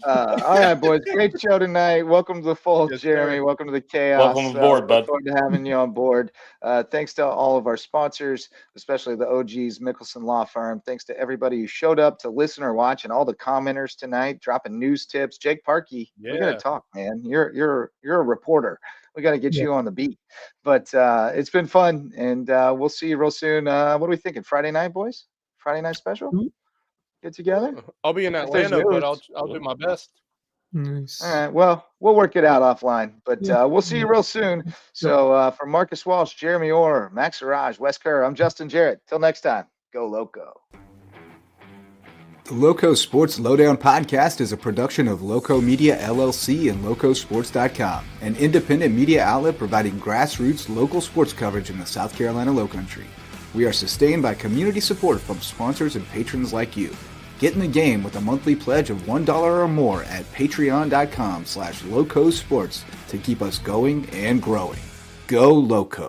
All right, boys. Great show tonight. Welcome to the fold, Jeremy. Welcome to the chaos. Welcome aboard, bud. Look forward to having you on board. Thanks to all of our sponsors, especially the OGs, Mickelson Law Firm. Thanks to everybody who showed up to listen or watch, and all the commenters tonight dropping news tips. Jake Parkey, we're gonna talk, man. You're a reporter. We got to get you on the beat. But it's been fun, and we'll see you real soon. What are we thinking? Friday night, boys? Friday night special? Get together? I'll be in Atlanta, but I'll do my best. Nice. All right. Well, we'll work it out offline, but we'll see you real soon. So for Marcus Walsh, Jeremy Orr, Max Araj, Wes Kerr, I'm Justin Jarrett. Till next time, go Loco. The Loco Sports Lowdown podcast is a production of Loco Media LLC and LowcoSports.com, an independent media outlet providing grassroots local sports coverage in the South Carolina Lowcountry. We are sustained by community support from sponsors and patrons like you. Get in the game with a monthly pledge of $1 or more at patreon.com/LowcoSports to keep us going and growing. Go Loco.